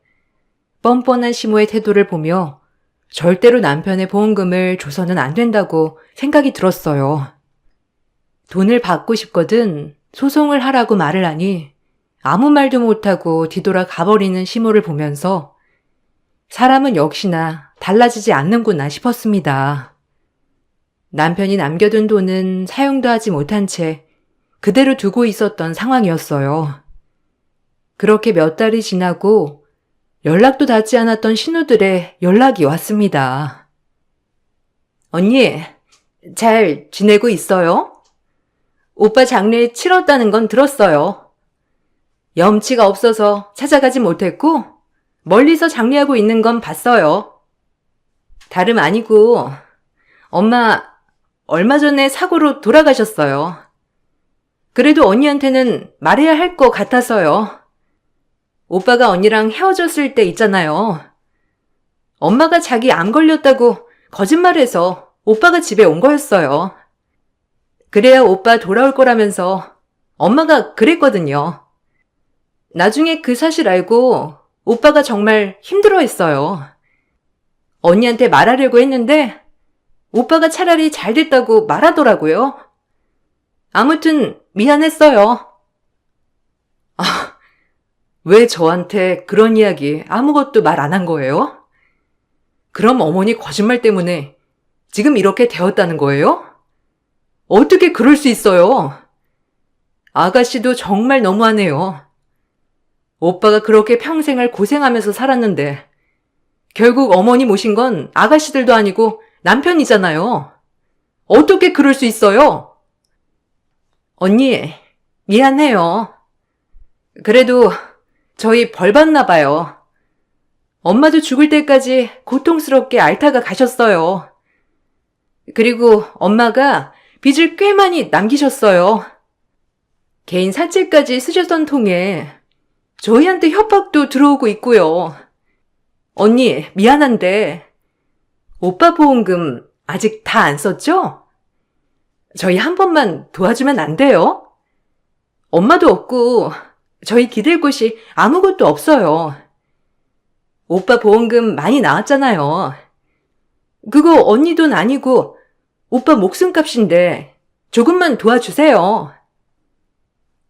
뻔뻔한 시모의 태도를 보며 절대로 남편의 보험금을 줘서는 안 된다고 생각이 들었어요. 돈을 받고 싶거든 소송을 하라고 말을 하니 아무 말도 못하고 뒤돌아 가버리는 시모를 보면서 사람은 역시나 달라지지 않는구나 싶었습니다. 남편이 남겨둔 돈은 사용도 하지 못한 채 그대로 두고 있었던 상황이었어요. 그렇게 몇 달이 지나고 연락도 닿지 않았던 신우들의 연락이 왔습니다. 언니, 잘 지내고 있어요? 오빠 장례 치렀다는 건 들었어요. 염치가 없어서 찾아가지 못했고 멀리서 장례하고 있는 건 봤어요. 다름 아니고 엄마 얼마 전에 사고로 돌아가셨어요. 그래도 언니한테는 말해야 할 것 같아서요. 오빠가 언니랑 헤어졌을 때 있잖아요. 엄마가 자기 암 걸렸다고 거짓말해서 오빠가 집에 온 거였어요. 그래야 오빠 돌아올 거라면서 엄마가 그랬거든요. 나중에 그 사실 알고 오빠가 정말 힘들어했어요. 언니한테 말하려고 했는데 오빠가 차라리 잘 됐다고 말하더라고요. 아무튼 미안했어요. 왜 저한테 그런 이야기 아무것도 말 안 한 거예요? 그럼 어머니 거짓말 때문에 지금 이렇게 되었다는 거예요? 어떻게 그럴 수 있어요? 아가씨도 정말 너무하네요. 오빠가 그렇게 평생을 고생하면서 살았는데 결국 어머니 모신 건 아가씨들도 아니고 남편이잖아요. 어떻게 그럴 수 있어요? 언니, 미안해요. 그래도 저희 벌 받나 봐요. 엄마도 죽을 때까지 고통스럽게 앓다가 가셨어요. 그리고 엄마가 빚을 꽤 많이 남기셨어요. 개인 사채까지 쓰셨던 통에 저희한테 협박도 들어오고 있고요. 언니, 미안한데 오빠 보험금 아직 다 안 썼죠? 저희 한 번만 도와주면 안 돼요? 엄마도 없고 저희 기댈 곳이 아무것도 없어요. 오빠 보험금 많이 나왔잖아요. 그거 언니 돈 아니고 오빠 목숨값인데 조금만 도와주세요.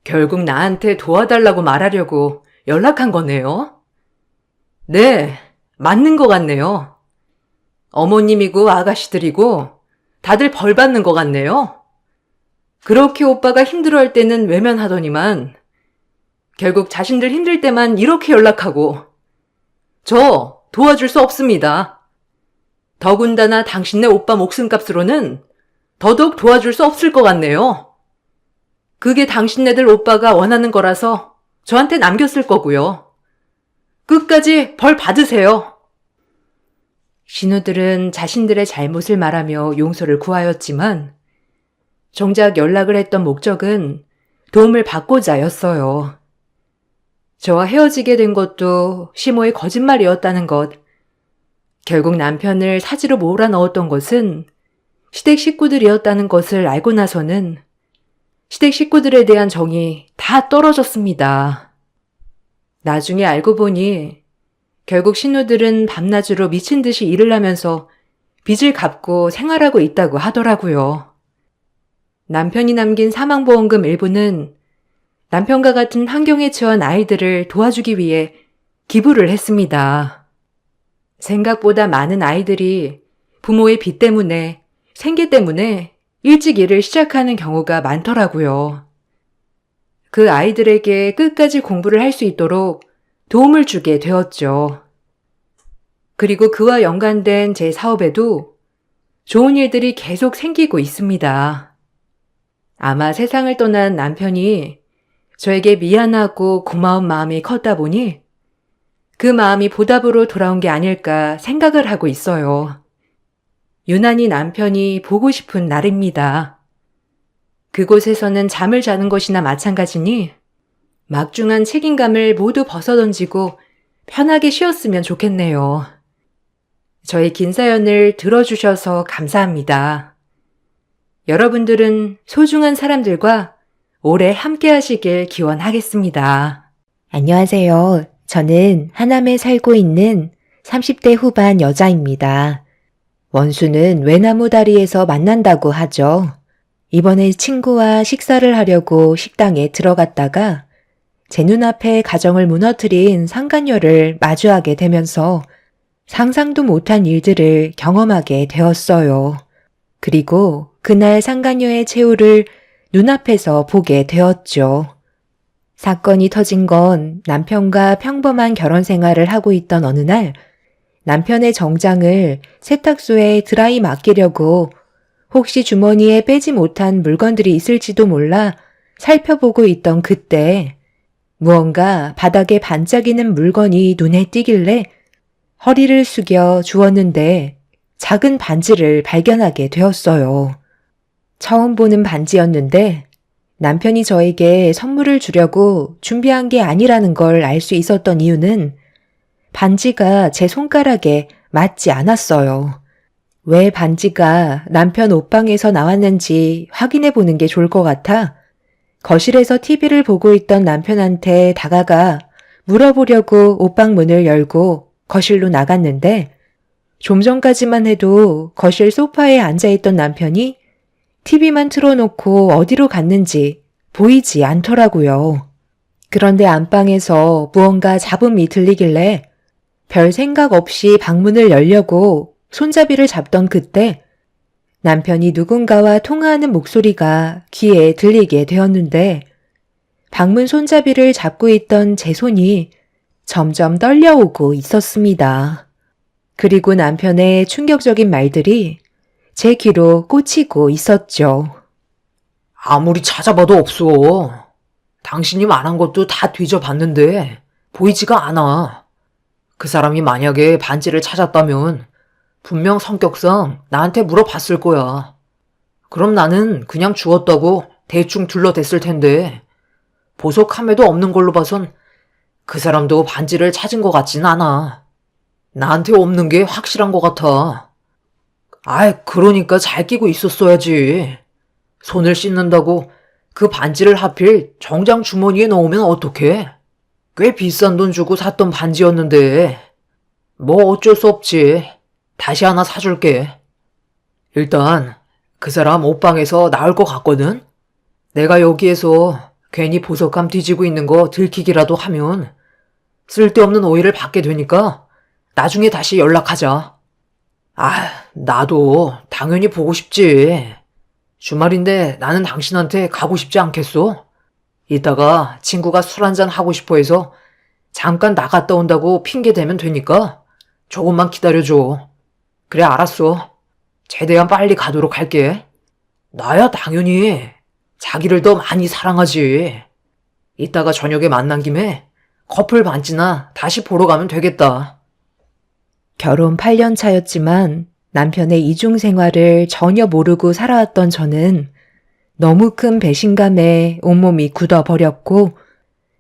결국 나한테 도와달라고 말하려고 연락한 거네요. 네, 맞는 것 같네요. 어머님이고 아가씨들이고 다들 벌 받는 것 같네요. 그렇게 오빠가 힘들어할 때는 외면하더니만 결국 자신들 힘들 때만 이렇게 연락하고 저 도와줄 수 없습니다. 더군다나 당신네 오빠 목숨값으로는 더더욱 도와줄 수 없을 것 같네요. 그게 당신네들 오빠가 원하는 거라서 저한테 남겼을 거고요. 끝까지 벌 받으세요. 신우들은 자신들의 잘못을 말하며 용서를 구하였지만 정작 연락을 했던 목적은 도움을 받고자였어요. 저와 헤어지게 된 것도 시모의 거짓말이었다는 것, 결국 남편을 사지로 몰아넣었던 것은 시댁 식구들이었다는 것을 알고 나서는 시댁 식구들에 대한 정이 다 떨어졌습니다. 나중에 알고 보니 결국 신우들은 밤낮으로 미친 듯이 일을 하면서 빚을 갚고 생활하고 있다고 하더라고요. 남편이 남긴 사망보험금 일부는 남편과 같은 환경에 처한 아이들을 도와주기 위해 기부를 했습니다. 생각보다 많은 아이들이 부모의 빚 때문에, 생계 때문에 일찍 일을 시작하는 경우가 많더라고요. 그 아이들에게 끝까지 공부를 할 수 있도록 도움을 주게 되었죠. 그리고 그와 연관된 제 사업에도 좋은 일들이 계속 생기고 있습니다. 아마 세상을 떠난 남편이 저에게 미안하고 고마운 마음이 컸다 보니 그 마음이 보답으로 돌아온 게 아닐까 생각을 하고 있어요. 유난히 남편이 보고 싶은 날입니다. 그곳에서는 잠을 자는 것이나 마찬가지니 막중한 책임감을 모두 벗어던지고 편하게 쉬었으면 좋겠네요. 저의 긴 사연을 들어주셔서 감사합니다. 여러분들은 소중한 사람들과 오래 함께 하시길 기원하겠습니다. 안녕하세요. 저는 하남에 살고 있는 30대 후반 여자입니다. 원수는 외나무 다리에서 만난다고 하죠. 이번에 친구와 식사를 하려고 식당에 들어갔다가 제 눈앞에 가정을 무너뜨린 상간녀를 마주하게 되면서 상상도 못한 일들을 경험하게 되었어요. 그리고 그날 상간녀의 최후를 눈앞에서 보게 되었죠. 사건이 터진 건 남편과 평범한 결혼 생활을 하고 있던 어느 날 남편의 정장을 세탁소에 드라이 맡기려고 혹시 주머니에 빼지 못한 물건들이 있을지도 몰라 살펴보고 있던 그때 무언가 바닥에 반짝이는 물건이 눈에 띄길래 허리를 숙여 주었는데 작은 반지를 발견하게 되었어요. 처음 보는 반지였는데 남편이 저에게 선물을 주려고 준비한 게 아니라는 걸 알 수 있었던 이유는 반지가 제 손가락에 맞지 않았어요. 왜 반지가 남편 옷방에서 나왔는지 확인해 보는 게 좋을 것 같아 거실에서 TV를 보고 있던 남편한테 다가가 물어보려고 옷방 문을 열고 거실로 나갔는데 좀 전까지만 해도 거실 소파에 앉아있던 남편이 TV만 틀어놓고 어디로 갔는지 보이지 않더라고요. 그런데 안방에서 무언가 잡음이 들리길래 별 생각 없이 방문을 열려고 손잡이를 잡던 그때 남편이 누군가와 통화하는 목소리가 귀에 들리게 되었는데 방문 손잡이를 잡고 있던 제 손이 점점 떨려오고 있었습니다. 그리고 남편의 충격적인 말들이 제 귀로 꽂히고 있었죠. 아무리 찾아봐도 없어. 당신이 말한 것도 다 뒤져봤는데 보이지가 않아. 그 사람이 만약에 반지를 찾았다면 분명 성격상 나한테 물어봤을 거야. 그럼 나는 그냥 주웠다고 대충 둘러댔을 텐데 보석함에도 없는 걸로 봐선 그 사람도 반지를 찾은 것 같진 않아. 나한테 없는 게 확실한 것 같아. 그러니까 잘 끼고 있었어야지. 손을 씻는다고 그 반지를 하필 정장 주머니에 넣으면 어떡해? 꽤 비싼 돈 주고 샀던 반지였는데. 뭐 어쩔 수 없지. 다시 하나 사줄게. 일단 그 사람 옷방에서 나올 것 같거든? 내가 여기에서 괜히 보석함 뒤지고 있는 거 들키기라도 하면 쓸데없는 오해를 받게 되니까 나중에 다시 연락하자. 나도 당연히 보고 싶지. 주말인데 나는 당신한테 가고 싶지 않겠어? 이따가 친구가 술 한잔 하고 싶어 해서 잠깐 나갔다 온다고 핑계 대면 되니까 조금만 기다려줘. 그래, 알았어. 최대한 빨리 가도록 할게. 나야 당연히 자기를 더 많이 사랑하지. 이따가 저녁에 만난 김에 커플 반지나 다시 보러 가면 되겠다. 결혼 8년 차였지만 남편의 이중 생활을 전혀 모르고 살아왔던 저는 너무 큰 배신감에 온몸이 굳어버렸고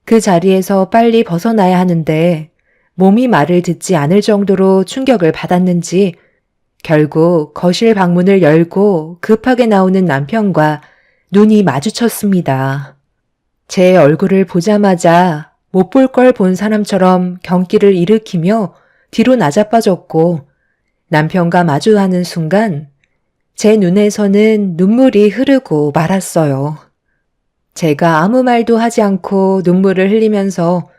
그 자리에서 빨리 벗어나야 하는데 몸이 말을 듣지 않을 정도로 충격을 받았는지 결국 거실 방문을 열고 급하게 나오는 남편과 눈이 마주쳤습니다. 제 얼굴을 보자마자 못 볼 걸 본 사람처럼 경기를 일으키며 뒤로 나자빠졌고 남편과 마주하는 순간 제 눈에서는 눈물이 흐르고 말았어요. 제가 아무 말도 하지 않고 눈물을 흘리면서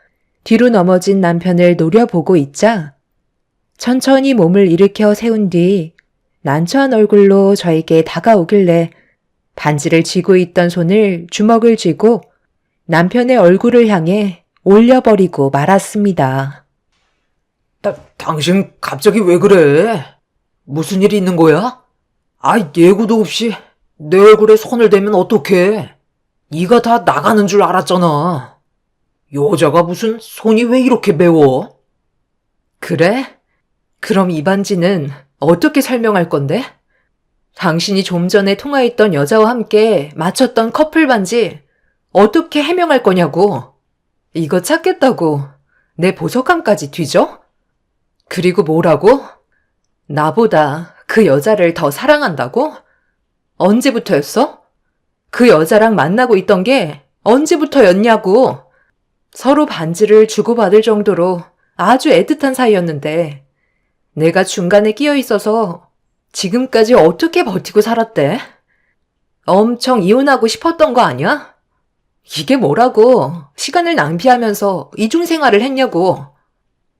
뒤로 넘어진 남편을 노려보고 있자 천천히 몸을 일으켜 세운 뒤 난처한 얼굴로 저에게 다가오길래 반지를 쥐고 있던 손을 주먹을 쥐고 남편의 얼굴을 향해 올려버리고 말았습니다. 당신 갑자기 왜 그래? 무슨 일이 있는 거야? 예고도 없이 내 얼굴에 손을 대면 어떡해? 네가 다 나가는 줄 알았잖아. 여자가 무슨 손이 왜 이렇게 매워? 그래? 그럼 이 반지는 어떻게 설명할 건데? 당신이 좀 전에 통화했던 여자와 함께 맞췄던 커플 반지 어떻게 해명할 거냐고. 이거 찾겠다고 내 보석함까지 뒤져? 그리고 뭐라고? 나보다 그 여자를 더 사랑한다고? 언제부터였어? 그 여자랑 만나고 있던 게 언제부터였냐고. 서로 반지를 주고받을 정도로 아주 애틋한 사이였는데 내가 중간에 끼어 있어서 지금까지 어떻게 버티고 살았대? 엄청 이혼하고 싶었던 거 아니야? 이게 뭐라고 시간을 낭비하면서 이중생활을 했냐고.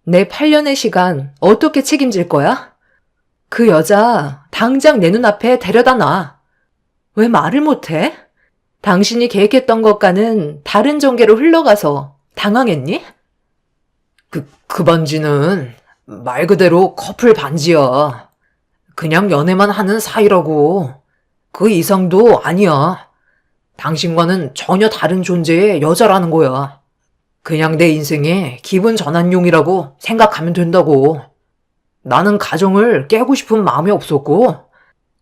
내 8년의 시간 어떻게 책임질 거야? 그 여자 당장 내 눈앞에 데려다 놔. 왜 말을 못해? 당신이 계획했던 것과는 다른 전개로 흘러가서 당황했니? 그 반지는 말 그대로 커플 반지야. 그냥 연애만 하는 사이라고. 그 이상도 아니야. 당신과는 전혀 다른 존재의 여자라는 거야. 그냥 내 인생의 기분 전환용이라고 생각하면 된다고. 나는 가정을 깨고 싶은 마음이 없었고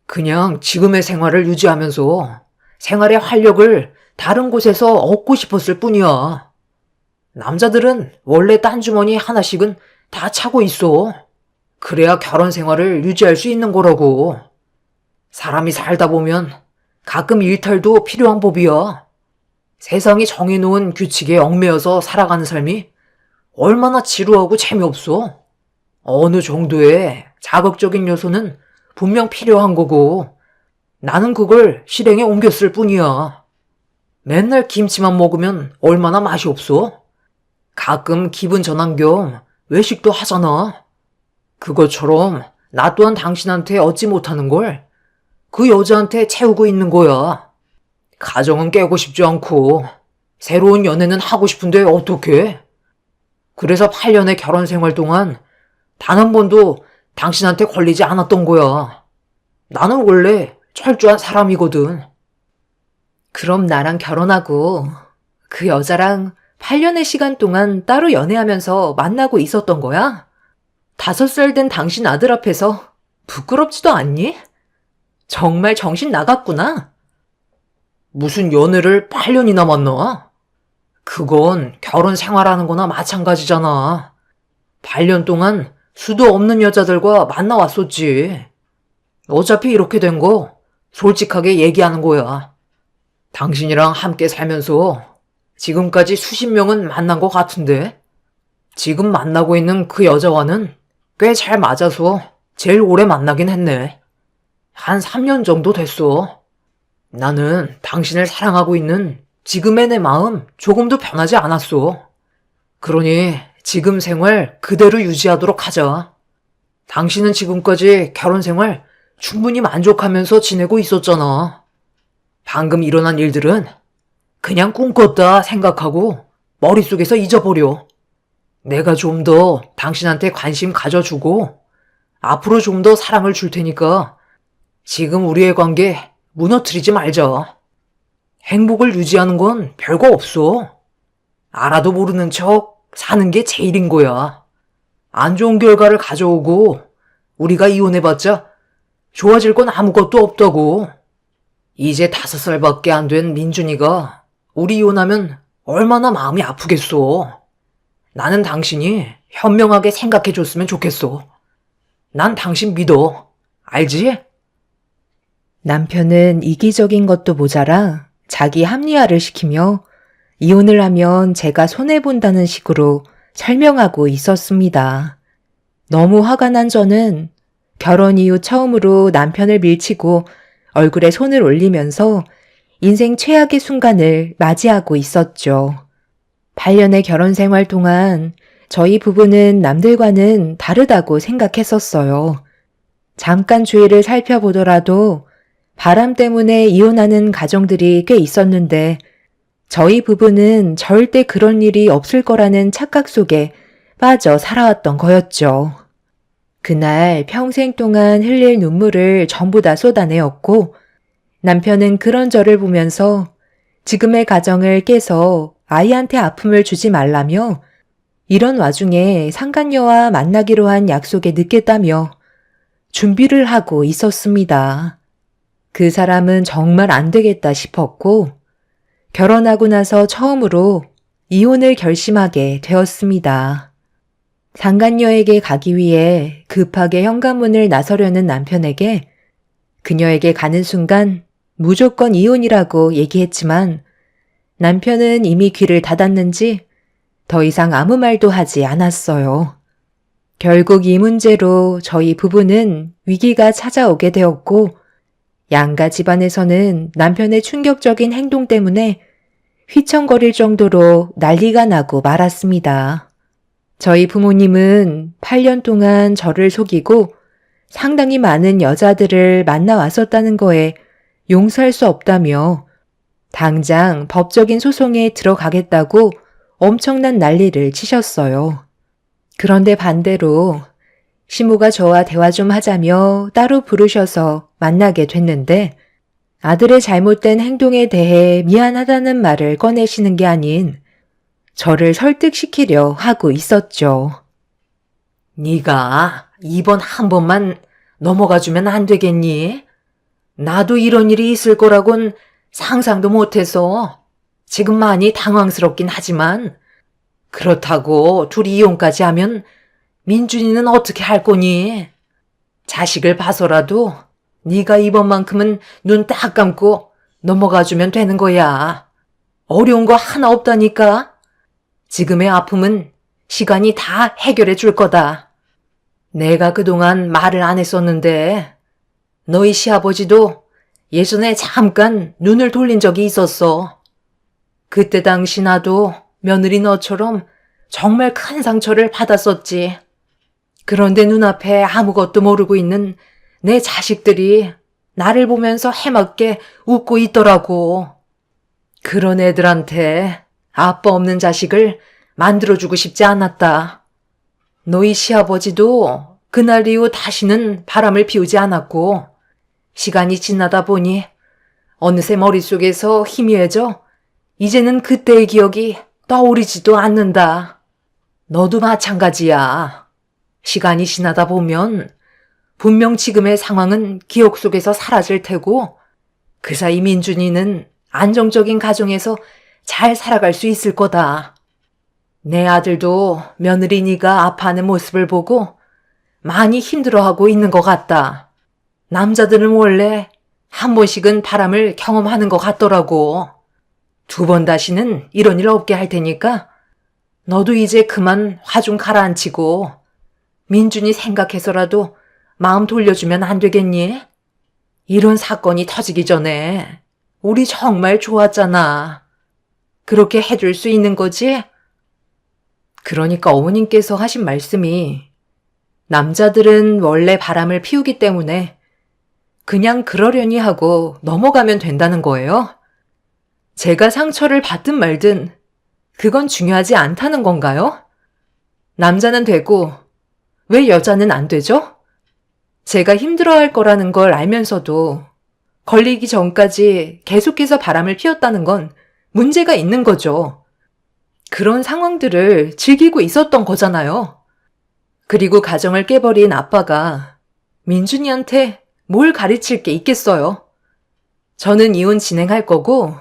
그냥 지금의 생활을 유지하면서 생활의 활력을 다른 곳에서 얻고 싶었을 뿐이야. 남자들은 원래 딴 주머니 하나씩은 다 차고 있어. 그래야 결혼 생활을 유지할 수 있는 거라고. 사람이 살다 보면 가끔 일탈도 필요한 법이야. 세상이 정해놓은 규칙에 얽매여서 살아가는 삶이 얼마나 지루하고 재미없어. 어느 정도의 자극적인 요소는 분명 필요한 거고 나는 그걸 실행에 옮겼을 뿐이야. 맨날 김치만 먹으면 얼마나 맛이 없어? 가끔 기분 전환 겸 외식도 하잖아. 그것처럼 나 또한 당신한테 얻지 못하는 걸 그 여자한테 채우고 있는 거야. 가정은 깨고 싶지 않고 새로운 연애는 하고 싶은데 어떡해? 그래서 8년의 결혼 생활 동안 단 한 번도 당신한테 걸리지 않았던 거야. 나는 원래 철저한 사람이거든. 그럼 나랑 결혼하고 그 여자랑 8년의 시간 동안 따로 연애하면서 만나고 있었던 거야? 5살 된 당신 아들 앞에서 부끄럽지도 않니? 정말 정신 나갔구나. 무슨 연애를 8년이나 만나? 그건 결혼 생활하는 거나 마찬가지잖아. 8년 동안 수도 없는 여자들과 만나왔었지. 어차피 이렇게 된 거 솔직하게 얘기하는 거야. 당신이랑 함께 살면서 지금까지 수십 명은 만난 것 같은데 지금 만나고 있는 그 여자와는 꽤 잘 맞아서 제일 오래 만나긴 했네. 한 3년 정도 됐어. 나는 당신을 사랑하고 있는 지금의 내 마음 조금도 변하지 않았어. 그러니 지금 생활 그대로 유지하도록 하자. 당신은 지금까지 결혼 생활 충분히 만족하면서 지내고 있었잖아. 방금 일어난 일들은 그냥 꿈 꿨다 생각하고 머릿속에서 잊어버려. 내가 좀 더 당신한테 관심 가져주고 앞으로 좀 더 사랑을 줄 테니까 지금 우리의 관계 무너뜨리지 말자. 행복을 유지하는 건 별거 없어. 알아도 모르는 척 사는 게 제일인 거야. 안 좋은 결과를 가져오고 우리가 이혼해봤자 좋아질 건 아무것도 없다고. 이제 5살밖에 안 된 민준이가 우리 이혼하면 얼마나 마음이 아프겠어. 나는 당신이 현명하게 생각해줬으면 좋겠어. 난 당신 믿어. 알지? 남편은 이기적인 것도 모자라 자기 합리화를 시키며 이혼을 하면 제가 손해본다는 식으로 설명하고 있었습니다. 너무 화가 난 저는 결혼 이후 처음으로 남편을 밀치고 얼굴에 손을 올리면서 인생 최악의 순간을 맞이하고 있었죠. 8년의 결혼 생활 동안 저희 부부는 남들과는 다르다고 생각했었어요. 잠깐 주위를 살펴보더라도 바람 때문에 이혼하는 가정들이 꽤 있었는데 저희 부부는 절대 그런 일이 없을 거라는 착각 속에 빠져 살아왔던 거였죠. 그날 평생 동안 흘릴 눈물을 전부 다 쏟아내었고 남편은 그런 저를 보면서 지금의 가정을 깨서 아이한테 아픔을 주지 말라며 이런 와중에 상간녀와 만나기로 한 약속에 늦겠다며 준비를 하고 있었습니다. 그 사람은 정말 안 되겠다 싶었고 결혼하고 나서 처음으로 이혼을 결심하게 되었습니다. 상간녀에게 가기 위해 급하게 현관문을 나서려는 남편에게 그녀에게 가는 순간 무조건 이혼이라고 얘기했지만 남편은 이미 귀를 닫았는지 더 이상 아무 말도 하지 않았어요. 결국 이 문제로 저희 부부는 위기가 찾아오게 되었고 양가 집안에서는 남편의 충격적인 행동 때문에 휘청거릴 정도로 난리가 나고 말았습니다. 저희 부모님은 8년 동안 저를 속이고 상당히 많은 여자들을 만나왔었다는 거에 용서할 수 없다며 당장 법적인 소송에 들어가겠다고 엄청난 난리를 치셨어요. 그런데 반대로 시모가 저와 대화 좀 하자며 따로 부르셔서 만나게 됐는데 아들의 잘못된 행동에 대해 미안하다는 말을 꺼내시는 게 아닌 저를 설득시키려 하고 있었죠. 네가 이번 한 번만 넘어가주면 안 되겠니? 나도 이런 일이 있을 거라곤 상상도 못해서 지금 많이 당황스럽긴 하지만 그렇다고 둘이 이혼까지 하면 민준이는 어떻게 할 거니? 자식을 봐서라도 네가 이번만큼은 눈 딱 감고 넘어가주면 되는 거야. 어려운 거 하나 없다니까. 지금의 아픔은 시간이 다 해결해 줄 거다. 내가 그동안 말을 안 했었는데 너희 시아버지도 예전에 잠깐 눈을 돌린 적이 있었어. 그때 당시 나도 며느리 너처럼 정말 큰 상처를 받았었지. 그런데 눈앞에 아무것도 모르고 있는 내 자식들이 나를 보면서 해맑게 웃고 있더라고. 그런 애들한테 아빠 없는 자식을 만들어주고 싶지 않았다. 너희 시아버지도 그날 이후 다시는 바람을 피우지 않았고 시간이 지나다 보니 어느새 머릿속에서 희미해져 이제는 그때의 기억이 떠오르지도 않는다. 너도 마찬가지야. 시간이 지나다 보면 분명 지금의 상황은 기억 속에서 사라질 테고 그 사이 민준이는 안정적인 가정에서 잘 살아갈 수 있을 거다. 내 아들도 며느리니가 아파하는 모습을 보고 많이 힘들어하고 있는 것 같다. 남자들은 원래 한 번씩은 바람을 경험하는 것 같더라고. 2번 다시는 이런 일 없게 할 테니까 너도 이제 그만 화 좀 가라앉히고 민준이 생각해서라도 마음 돌려주면 안 되겠니? 이런 사건이 터지기 전에 우리 정말 좋았잖아. 그렇게 해줄 수 있는 거지? 그러니까 어머님께서 하신 말씀이 남자들은 원래 바람을 피우기 때문에 그냥 그러려니 하고 넘어가면 된다는 거예요? 제가 상처를 받든 말든 그건 중요하지 않다는 건가요? 남자는 되고 왜 여자는 안 되죠? 제가 힘들어할 거라는 걸 알면서도 걸리기 전까지 계속해서 바람을 피웠다는 건 문제가 있는 거죠. 그런 상황들을 즐기고 있었던 거잖아요. 그리고 가정을 깨버린 아빠가 민준이한테 뭘 가르칠 게 있겠어요. 저는 이혼 진행할 거고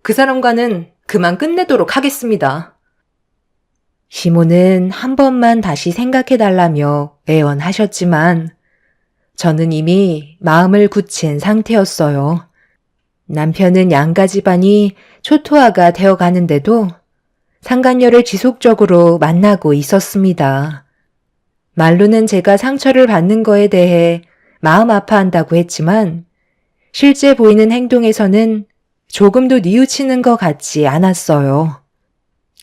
그 사람과는 그만 끝내도록 하겠습니다. 시모는 한 번만 다시 생각해달라며 애원하셨지만 저는 이미 마음을 굳힌 상태였어요. 남편은 양가 집안이 초토화가 되어가는데도 상간녀를 지속적으로 만나고 있었습니다. 말로는 제가 상처를 받는 거에 대해 마음 아파한다고 했지만 실제 보이는 행동에서는 조금도 뉘우치는 것 같지 않았어요.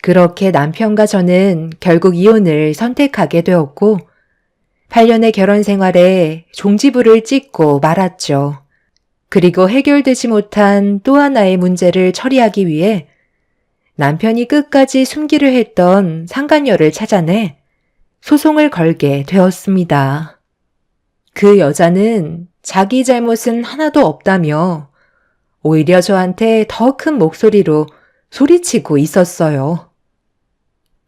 그렇게 남편과 저는 결국 이혼을 선택하게 되었고 8년의 결혼 생활에 종지부를 찍고 말았죠. 그리고 해결되지 못한 또 하나의 문제를 처리하기 위해 남편이 끝까지 숨기려 했던 상간녀를 찾아내 소송을 걸게 되었습니다. 그 여자는 자기 잘못은 하나도 없다며 오히려 저한테 더 큰 목소리로 소리치고 있었어요.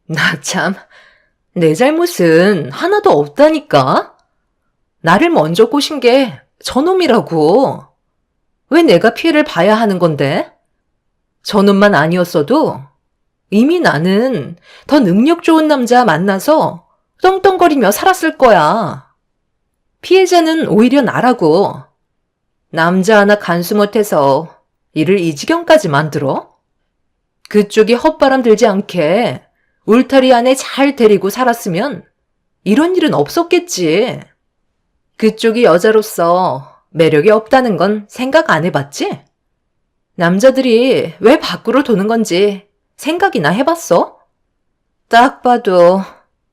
나 참, 내 잘못은 하나도 없다니까? 나를 먼저 꼬신 게 저놈이라고. 왜 내가 피해를 봐야 하는 건데? 저놈만 아니었어도 이미 나는 더 능력 좋은 남자 만나서 떵떵거리며 살았을 거야. 피해자는 오히려 나라고. 남자 하나 간수 못해서 일을 이 지경까지 만들어? 그쪽이 헛바람 들지 않게 울타리 안에 잘 데리고 살았으면 이런 일은 없었겠지. 그쪽이 여자로서 매력이 없다는 건 생각 안 해봤지? 남자들이 왜 밖으로 도는 건지 생각이나 해봤어? 딱 봐도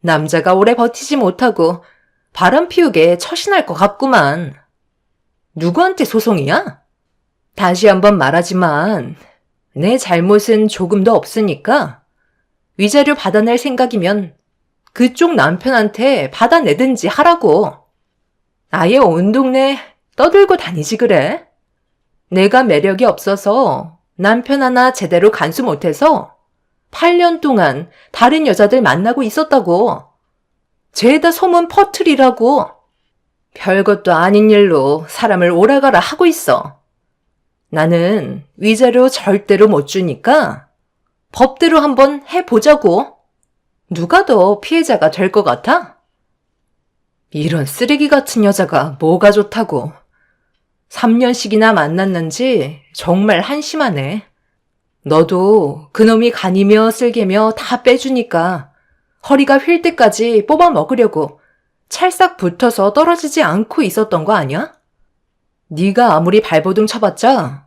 남자가 오래 버티지 못하고 바람 피우게 처신할 것 같구만. 누구한테 소송이야? 다시 한번 말하지만 내 잘못은 조금도 없으니까 위자료 받아낼 생각이면 그쪽 남편한테 받아내든지 하라고. 아예 온 동네 떠들고 다니지 그래? 내가 매력이 없어서 남편 하나 제대로 간수 못해서 8년 동안 다른 여자들 만나고 있었다고. 죄다 소문 퍼트리라고. 별것도 아닌 일로 사람을 오라가라 하고 있어. 나는 위자료 절대로 못 주니까 법대로 한번 해보자고. 누가 더 피해자가 될 것 같아? 이런 쓰레기 같은 여자가 뭐가 좋다고. 3년씩이나 만났는지 정말 한심하네. 너도 그놈이 간이며 쓸개며 다 빼주니까 허리가 휠 때까지 뽑아 먹으려고 찰싹 붙어서 떨어지지 않고 있었던 거 아니야? 네가 아무리 발버둥 쳐봤자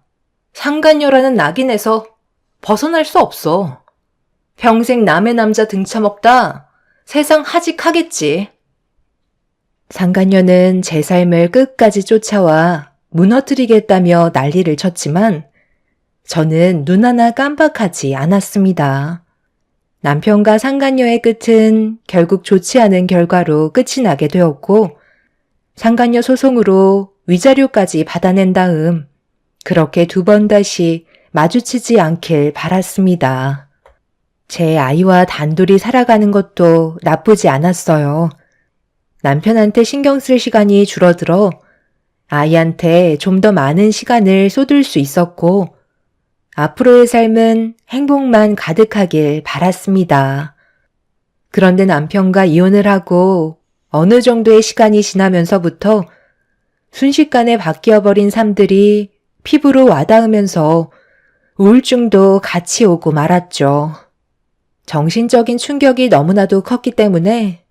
상간녀라는 낙인에서 벗어날 수 없어. 평생 남의 남자 등쳐먹다 세상 하직하겠지. 상간녀는 제 삶을 끝까지 쫓아와 무너뜨리겠다며 난리를 쳤지만 저는 눈 하나 깜빡하지 않았습니다. 남편과 상간녀의 끝은 결국 좋지 않은 결과로 끝이 나게 되었고 상간녀 소송으로 위자료까지 받아낸 다음 그렇게 2번 다시 마주치지 않길 바랐습니다. 제 아이와 단둘이 살아가는 것도 나쁘지 않았어요. 남편한테 신경 쓸 시간이 줄어들어 아이한테 좀 더 많은 시간을 쏟을 수 있었고 앞으로의 삶은 행복만 가득하길 바랐습니다. 그런데 남편과 이혼을 하고 어느 정도의 시간이 지나면서부터 순식간에 바뀌어버린 삶들이 피부로 와닿으면서 우울증도 같이 오고 말았죠. 정신적인 충격이 너무나도 컸기 때문에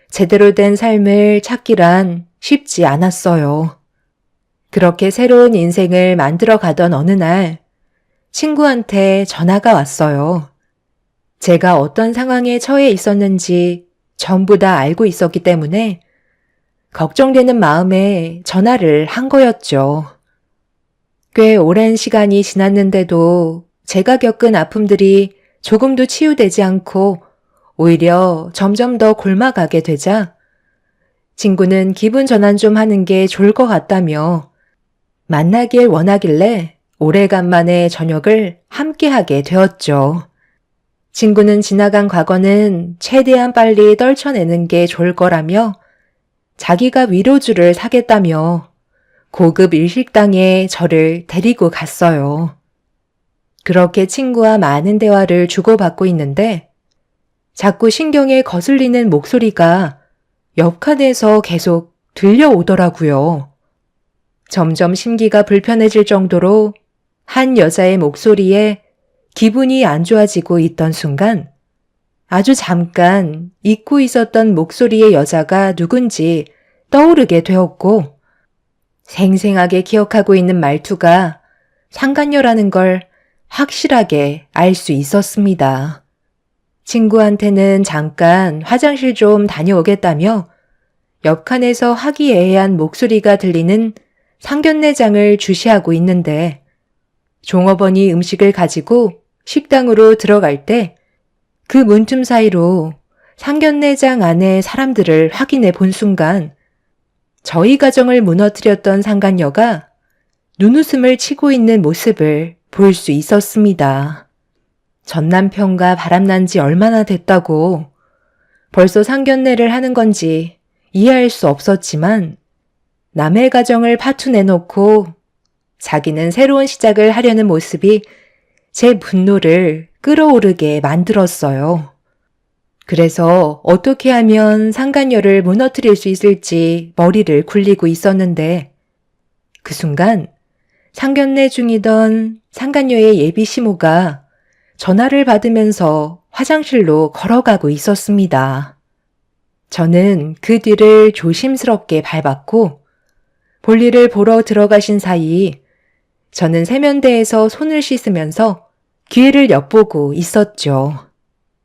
제대로 된 삶을 찾기란 쉽지 않았어요. 그렇게 새로운 인생을 만들어 가던 어느 날 친구한테 전화가 왔어요. 제가 어떤 상황에 처해 있었는지 전부 다 알고 있었기 때문에 걱정되는 마음에 전화를 한 거였죠. 꽤 오랜 시간이 지났는데도 제가 겪은 아픔들이 조금도 치유되지 않고 오히려 점점 더 골마가게 되자 친구는 기분 전환 좀 하는 게 좋을 것 같다며 만나길 원하길래 오래간만에 저녁을 함께하게 되었죠. 친구는 지나간 과거는 최대한 빨리 떨쳐내는 게 좋을 거라며 자기가 위로주를 사겠다며 고급 일식당에 저를 데리고 갔어요. 그렇게 친구와 많은 대화를 주고받고 있는데 자꾸 신경에 거슬리는 목소리가 옆칸에서 계속 들려오더라고요. 점점 심기가 불편해질 정도로 한 여자의 목소리에 기분이 안 좋아지고 있던 순간 아주 잠깐 잊고 있었던 목소리의 여자가 누군지 떠오르게 되었고 생생하게 기억하고 있는 말투가 상간녀라는 걸 확실하게 알 수 있었습니다. 친구한테는 잠깐 화장실 좀 다녀오겠다며 옆칸에서 화기애애한 목소리가 들리는 상견례장을 주시하고 있는데 종업원이 음식을 가지고 식당으로 들어갈 때 그 문틈 사이로 상견례장 안에 사람들을 확인해 본 순간 저희 가정을 무너뜨렸던 상간녀가 눈웃음을 치고 있는 모습을 볼 수 있었습니다. 전 남편과 바람난 지 얼마나 됐다고 벌써 상견례를 하는 건지 이해할 수 없었지만 남의 가정을 파투 내놓고 자기는 새로운 시작을 하려는 모습이 제 분노를 끌어오르게 만들었어요. 그래서 어떻게 하면 상간녀를 무너뜨릴 수 있을지 머리를 굴리고 있었는데 그 순간 상견례 중이던 상간녀의 예비 시모가 전화를 받으면서 화장실로 걸어가고 있었습니다. 저는 그 뒤를 조심스럽게 밟았고 볼일을 보러 들어가신 사이 저는 세면대에서 손을 씻으면서 기회를 엿보고 있었죠.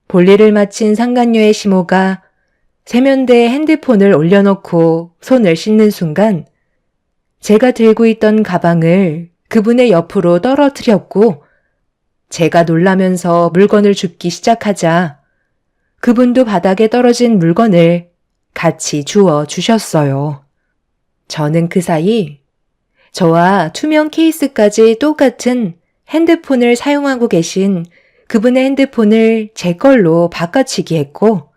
볼일을 마친 상간녀의 시모가 세면대에 핸드폰을 올려놓고 손을 씻는 순간 제가 들고 있던 가방을 그분의 옆으로 떨어뜨렸고 제가 놀라면서 물건을 줍기 시작하자 그분도 바닥에 떨어진 물건을 같이 주워 주셨어요. 저는 그 사이 저와 투명 케이스까지 똑같은 핸드폰을 사용하고 계신 그분의 핸드폰을 제 걸로 바꿔치기 했고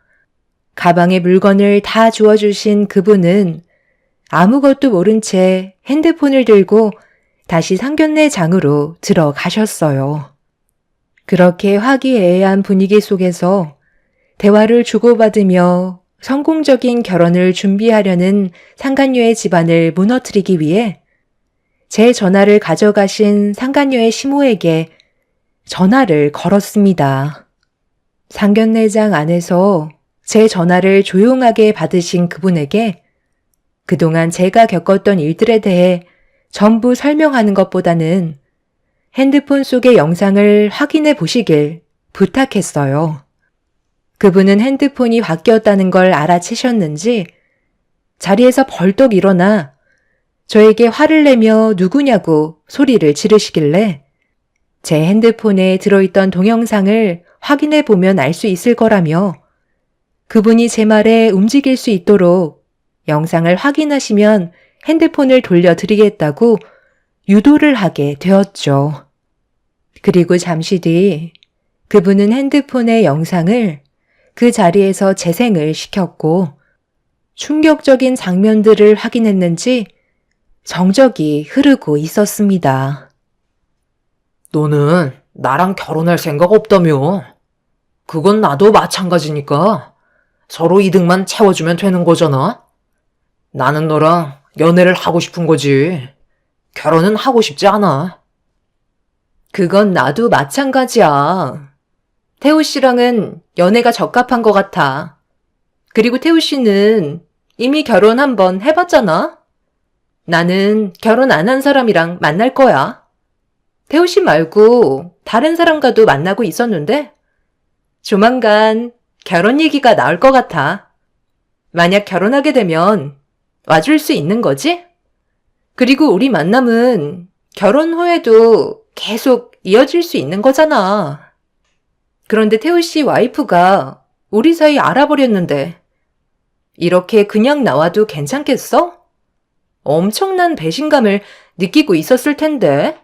가방에 물건을 다 주워주신 그분은 아무것도 모른 채 핸드폰을 들고 다시 상견례장으로 들어가셨어요. 그렇게 화기애애한 분위기 속에서 대화를 주고받으며 성공적인 결혼을 준비하려는 상간녀의 집안을 무너뜨리기 위해 제 전화를 가져가신 상간녀의 시모에게 전화를 걸었습니다. 상견례장 안에서 제 전화를 조용하게 받으신 그분에게 그동안 제가 겪었던 일들에 대해 전부 설명하는 것보다는 핸드폰 속의 영상을 확인해 보시길 부탁했어요. 그분은 핸드폰이 바뀌었다는 걸 알아채셨는지 자리에서 벌떡 일어나 저에게 화를 내며 누구냐고 소리를 지르시길래 제 핸드폰에 들어있던 동영상을 확인해 보면 알 수 있을 거라며 그분이 제 말에 움직일 수 있도록 영상을 확인하시면 핸드폰을 돌려드리겠다고 유도를 하게 되었죠. 그리고 잠시 뒤 그분은 핸드폰의 영상을 그 자리에서 재생을 시켰고 충격적인 장면들을 확인했는지 정적이 흐르고 있었습니다. 너는 나랑 결혼할 생각 없다며. 그건 나도 마찬가지니까 서로 이득만 채워주면 되는 거잖아. 나는 너랑 연애를 하고 싶은 거지. 결혼은 하고 싶지 않아. 그건 나도 마찬가지야. 태우 씨랑은 연애가 적합한 것 같아. 그리고 태우 씨는 이미 결혼 한 번 해봤잖아? 나는 결혼 안 한 사람이랑 만날 거야. 태우 씨 말고 다른 사람과도 만나고 있었는데 조만간 결혼 얘기가 나올 것 같아. 만약 결혼하게 되면 와줄 수 있는 거지? 그리고 우리 만남은 결혼 후에도 계속 이어질 수 있는 거잖아. 그런데 태우 씨 와이프가 우리 사이 알아버렸는데 이렇게 그냥 나와도 괜찮겠어? 엄청난 배신감을 느끼고 있었을 텐데.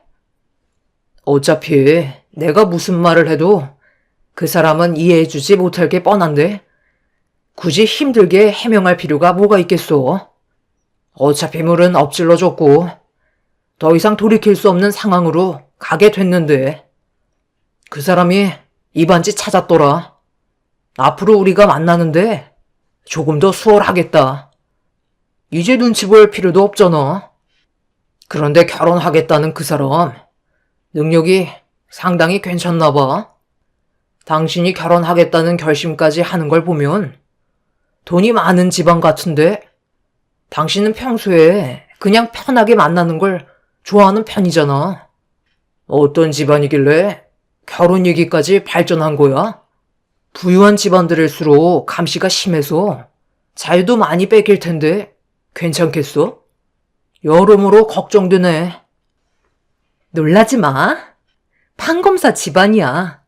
어차피 내가 무슨 말을 해도 그 사람은 이해해주지 못할 게 뻔한데 굳이 힘들게 해명할 필요가 뭐가 있겠소. 어차피 물은 엎질러졌고 더 이상 돌이킬 수 없는 상황으로 가게 됐는데 그 사람이 이반지 찾았더라. 앞으로 우리가 만나는데 조금 더 수월하겠다. 이제 눈치 볼 필요도 없잖아. 그런데 결혼하겠다는 그 사람 능력이 상당히 괜찮나 봐. 당신이 결혼하겠다는 결심까지 하는 걸 보면 돈이 많은 집안 같은데 당신은 평소에 그냥 편하게 만나는 걸 좋아하는 편이잖아. 어떤 집안이길래 결혼 얘기까지 발전한 거야? 부유한 집안들일수록 감시가 심해서 자유도 많이 뺏길 텐데 괜찮겠어? 여러모로 걱정되네. 놀라지 마. 판검사 집안이야.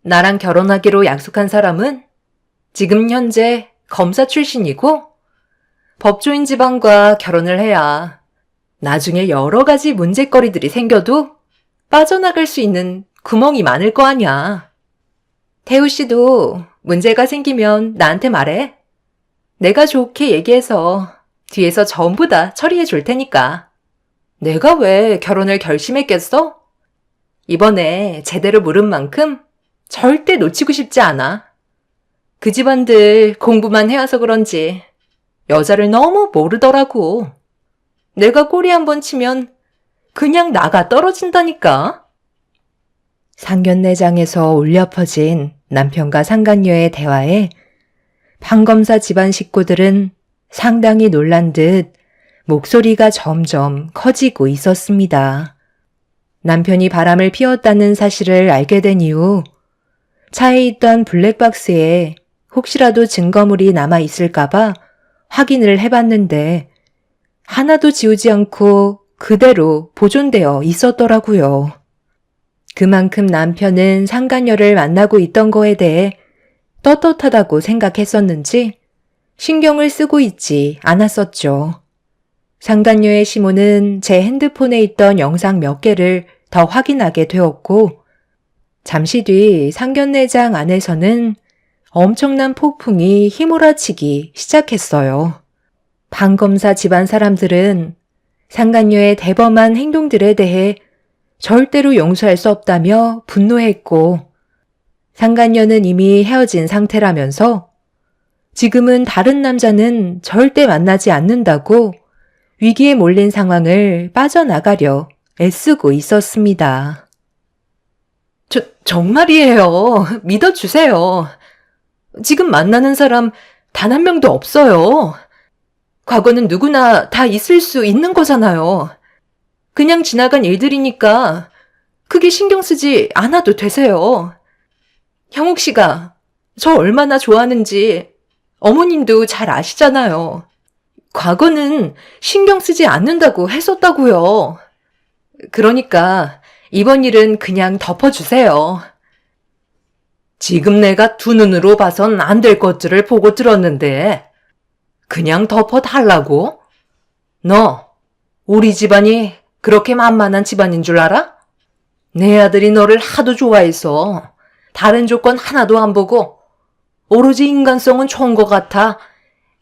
나랑 결혼하기로 약속한 사람은 지금 현재 검사 출신이고 법조인 집안과 결혼을 해야 나중에 여러 가지 문제거리들이 생겨도 빠져나갈 수 있는 구멍이 많을 거 아니야. 태우 씨도 문제가 생기면 나한테 말해. 내가 좋게 얘기해서 뒤에서 전부 다 처리해 줄 테니까. 내가 왜 결혼을 결심했겠어? 이번에 제대로 물은 만큼 절대 놓치고 싶지 않아. 그 집안들 공부만 해와서 그런지 여자를 너무 모르더라고. 내가 꼬리 한번 치면 그냥 나가 떨어진다니까. 상견례장에서 울려 퍼진 남편과 상간녀의 대화에 판검사 집안 식구들은 상당히 놀란 듯 목소리가 점점 커지고 있었습니다. 남편이 바람을 피웠다는 사실을 알게 된 이후 차에 있던 블랙박스에 혹시라도 증거물이 남아 있을까봐 확인을 해봤는데 하나도 지우지 않고 그대로 보존되어 있었더라고요. 그만큼 남편은 상간녀를 만나고 있던 거에 대해 떳떳하다고 생각했었는지 신경을 쓰고 있지 않았었죠. 상간녀의 시모는 제 핸드폰에 있던 영상 몇 개를 더 확인하게 되었고 잠시 뒤 상견례장 안에서는 엄청난 폭풍이 휘몰아치기 시작했어요. 판검사 집안 사람들은 상간녀의 대범한 행동들에 대해 절대로 용서할 수 없다며 분노했고 상간녀는 이미 헤어진 상태라면서 지금은 다른 남자는 절대 만나지 않는다고 위기에 몰린 상황을 빠져나가려 애쓰고 있었습니다. 정말이에요. 믿어주세요. 지금 만나는 사람 단 한 명도 없어요. 과거는 누구나 다 있을 수 있는 거잖아요. 그냥 지나간 일들이니까 크게 신경 쓰지 않아도 되세요. 형욱 씨가 저 얼마나 좋아하는지 어머님도 잘 아시잖아요. 과거는 신경 쓰지 않는다고 했었다고요. 그러니까 이번 일은 그냥 덮어주세요. 지금 내가 두 눈으로 봐선 안 될 것들을 보고 들었는데 그냥 덮어달라고? 너, 우리 집안이 그렇게 만만한 집안인 줄 알아? 내 아들이 너를 하도 좋아해서 다른 조건 하나도 안 보고 오로지 인간성은 좋은 것 같아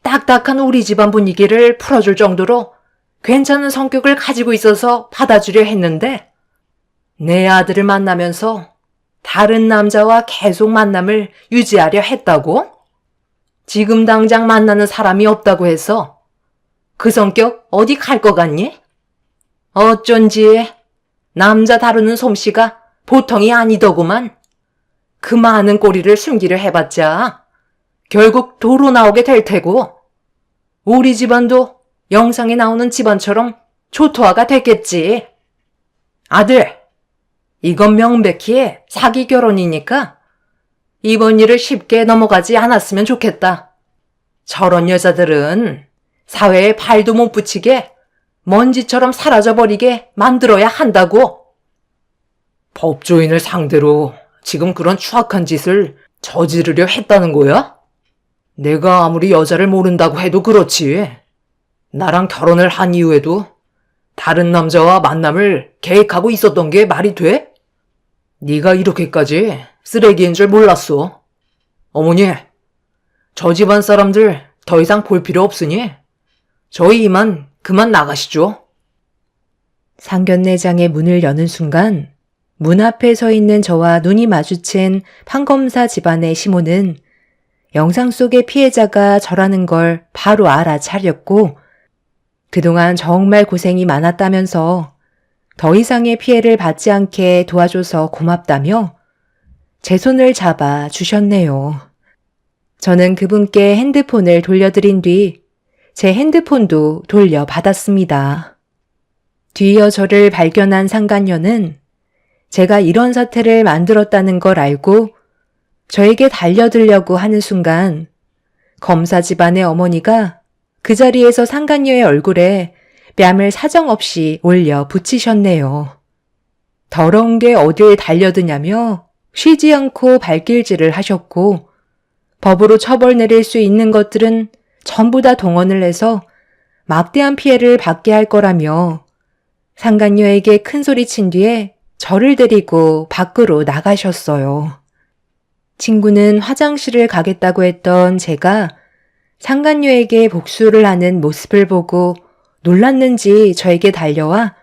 딱딱한 우리 집안 분위기를 풀어줄 정도로 괜찮은 성격을 가지고 있어서 받아주려 했는데 내 아들을 만나면서 다른 남자와 계속 만남을 유지하려 했다고? 지금 당장 만나는 사람이 없다고 해서 그 성격 어디 갈 것 같니? 어쩐지 남자 다루는 솜씨가 보통이 아니더구만. 그 많은 꼬리를 숨기려 해봤자 결국 도로 나오게 될 테고 우리 집안도 영상에 나오는 집안처럼 초토화가 됐겠지. 아들, 이건 명백히 사기 결혼이니까 이번 일을 쉽게 넘어가지 않았으면 좋겠다. 저런 여자들은 사회에 발도 못 붙이게 먼지처럼 사라져버리게 만들어야 한다고. 법조인을 상대로 지금 그런 추악한 짓을 저지르려 했다는 거야? 내가 아무리 여자를 모른다고 해도 그렇지. 나랑 결혼을 한 이후에도 다른 남자와 만남을 계획하고 있었던 게 말이 돼? 네가 이렇게까지 쓰레기인 줄 몰랐어. 어머니, 저 집안 사람들 더 이상 볼 필요 없으니 저희 이만 그만 나가시죠. 상견례장의 문을 여는 순간 문 앞에 서 있는 저와 눈이 마주친 판검사 집안의 시모는 영상 속의 피해자가 저라는 걸 바로 알아차렸고 그동안 정말 고생이 많았다면서 더 이상의 피해를 받지 않게 도와줘서 고맙다며 제 손을 잡아 주셨네요. 저는 그분께 핸드폰을 돌려드린 뒤 제 핸드폰도 돌려받았습니다. 뒤이어 저를 발견한 상간녀는 제가 이런 사태를 만들었다는 걸 알고 저에게 달려들려고 하는 순간 검사 집안의 어머니가 그 자리에서 상간녀의 얼굴에 뺨을 사정없이 올려 붙이셨네요. 더러운 게 어딜 달려드냐며 쉬지 않고 발길질을 하셨고 법으로 처벌 내릴 수 있는 것들은 전부 다 동원을 해서 막대한 피해를 받게 할 거라며 상간녀에게 큰 소리 친 뒤에 저를 데리고 밖으로 나가셨어요. 친구는 화장실을 가겠다고 했던 제가 상간녀에게 복수를 하는 모습을 보고 놀랐는지 저에게 달려와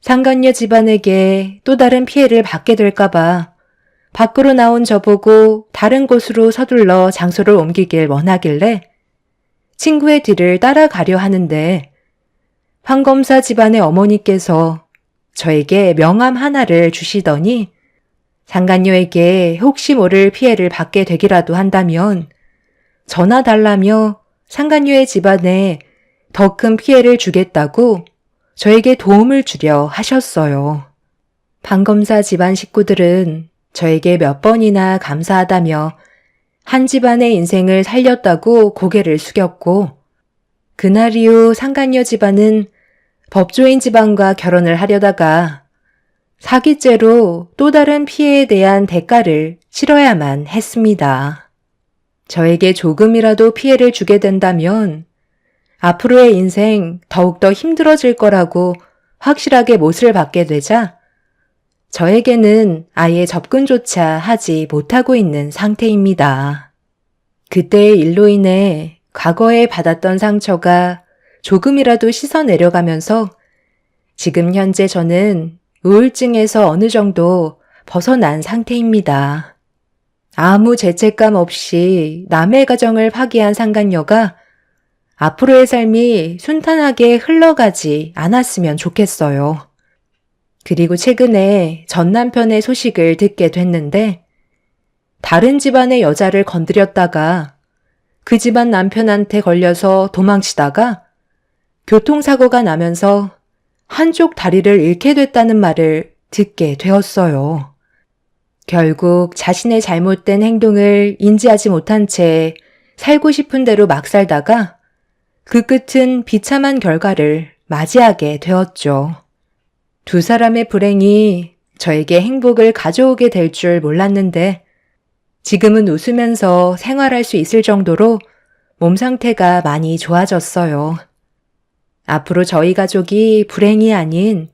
상간녀 집안에게 또 다른 피해를 받게 될까봐 밖으로 나온 저보고 다른 곳으로 서둘러 장소를 옮기길 원하길래 친구의 뒤를 따라가려 하는데 판검사 집안의 어머니께서 저에게 명함 하나를 주시더니 상간녀에게 혹시 모를 피해를 받게 되기라도 한다면 전화 달라며 상간녀의 집안에 더 큰 피해를 주겠다고 저에게 도움을 주려 하셨어요. 판검사 집안 식구들은 저에게 몇 번이나 감사하다며 한 집안의 인생을 살렸다고 고개를 숙였고 그날 이후 상간녀 집안은 법조인 집안과 결혼을 하려다가 사기죄로 또 다른 피해에 대한 대가를 치러야만 했습니다. 저에게 조금이라도 피해를 주게 된다면 앞으로의 인생 더욱더 힘들어질 거라고 확실하게 못을 받게 되자 저에게는 아예 접근조차 하지 못하고 있는 상태입니다. 그때의 일로 인해 과거에 받았던 상처가 조금이라도 씻어내려가면서 지금 현재 저는 우울증에서 어느 정도 벗어난 상태입니다. 아무 죄책감 없이 남의 가정을 파기한 상간녀가 앞으로의 삶이 순탄하게 흘러가지 않았으면 좋겠어요. 그리고 최근에 전 남편의 소식을 듣게 됐는데 다른 집안의 여자를 건드렸다가 그 집안 남편한테 걸려서 도망치다가 교통사고가 나면서 한쪽 다리를 잃게 됐다는 말을 듣게 되었어요. 결국 자신의 잘못된 행동을 인지하지 못한 채 살고 싶은 대로 막 살다가 그 끝은 비참한 결과를 맞이하게 되었죠. 두 사람의 불행이 저에게 행복을 가져오게 될 줄 몰랐는데 지금은 웃으면서 생활할 수 있을 정도로 몸 상태가 많이 좋아졌어요. 앞으로 저희 가족이 불행이 아닌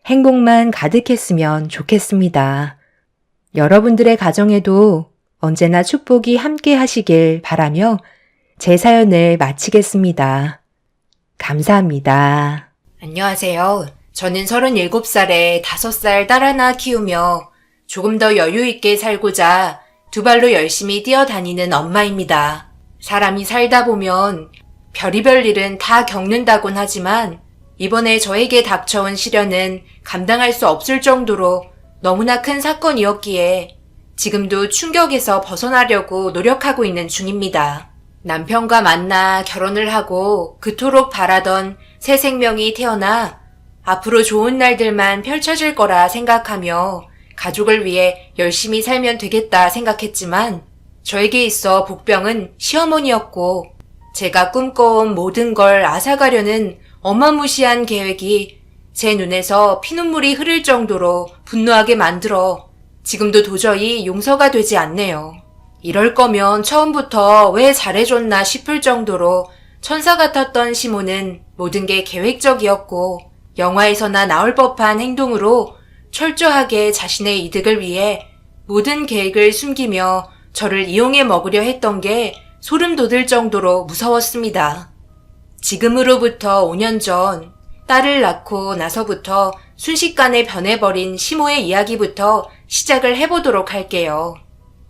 행복만 가득했으면 좋겠습니다. 여러분들의 가정에도 언제나 축복이 함께 하시길 바라며 제 사연을 마치겠습니다. 감사합니다. 안녕하세요. 저는 37살에 5살 딸 하나 키우며 조금 더 여유 있게 살고자 두 발로 열심히 뛰어다니는 엄마입니다. 사람이 살다 보면 별의별 일은 다 겪는다곤 하지만 이번에 저에게 닥쳐온 시련은 감당할 수 없을 정도로 너무나 큰 사건이었기에 지금도 충격에서 벗어나려고 노력하고 있는 중입니다. 남편과 만나 결혼을 하고 그토록 바라던 새 생명이 태어나 앞으로 좋은 날들만 펼쳐질 거라 생각하며 가족을 위해 열심히 살면 되겠다 생각했지만 저에게 있어 복병은 시어머니였고 제가 꿈꿔온 모든 걸 앗아가려는 어마무시한 계획이 제 눈에서 피눈물이 흐를 정도로 분노하게 만들어 지금도 도저히 용서가 되지 않네요. 이럴 거면 처음부터 왜 잘해줬나 싶을 정도로 천사 같았던 시모는 모든 게 계획적이었고 영화에서나 나올 법한 행동으로 철저하게 자신의 이득을 위해 모든 계획을 숨기며 저를 이용해 먹으려 했던 게 소름 돋을 정도로 무서웠습니다. 지금으로부터 5년 전 딸을 낳고 나서부터 순식간에 변해버린 시모의 이야기부터 시작을 해보도록 할게요.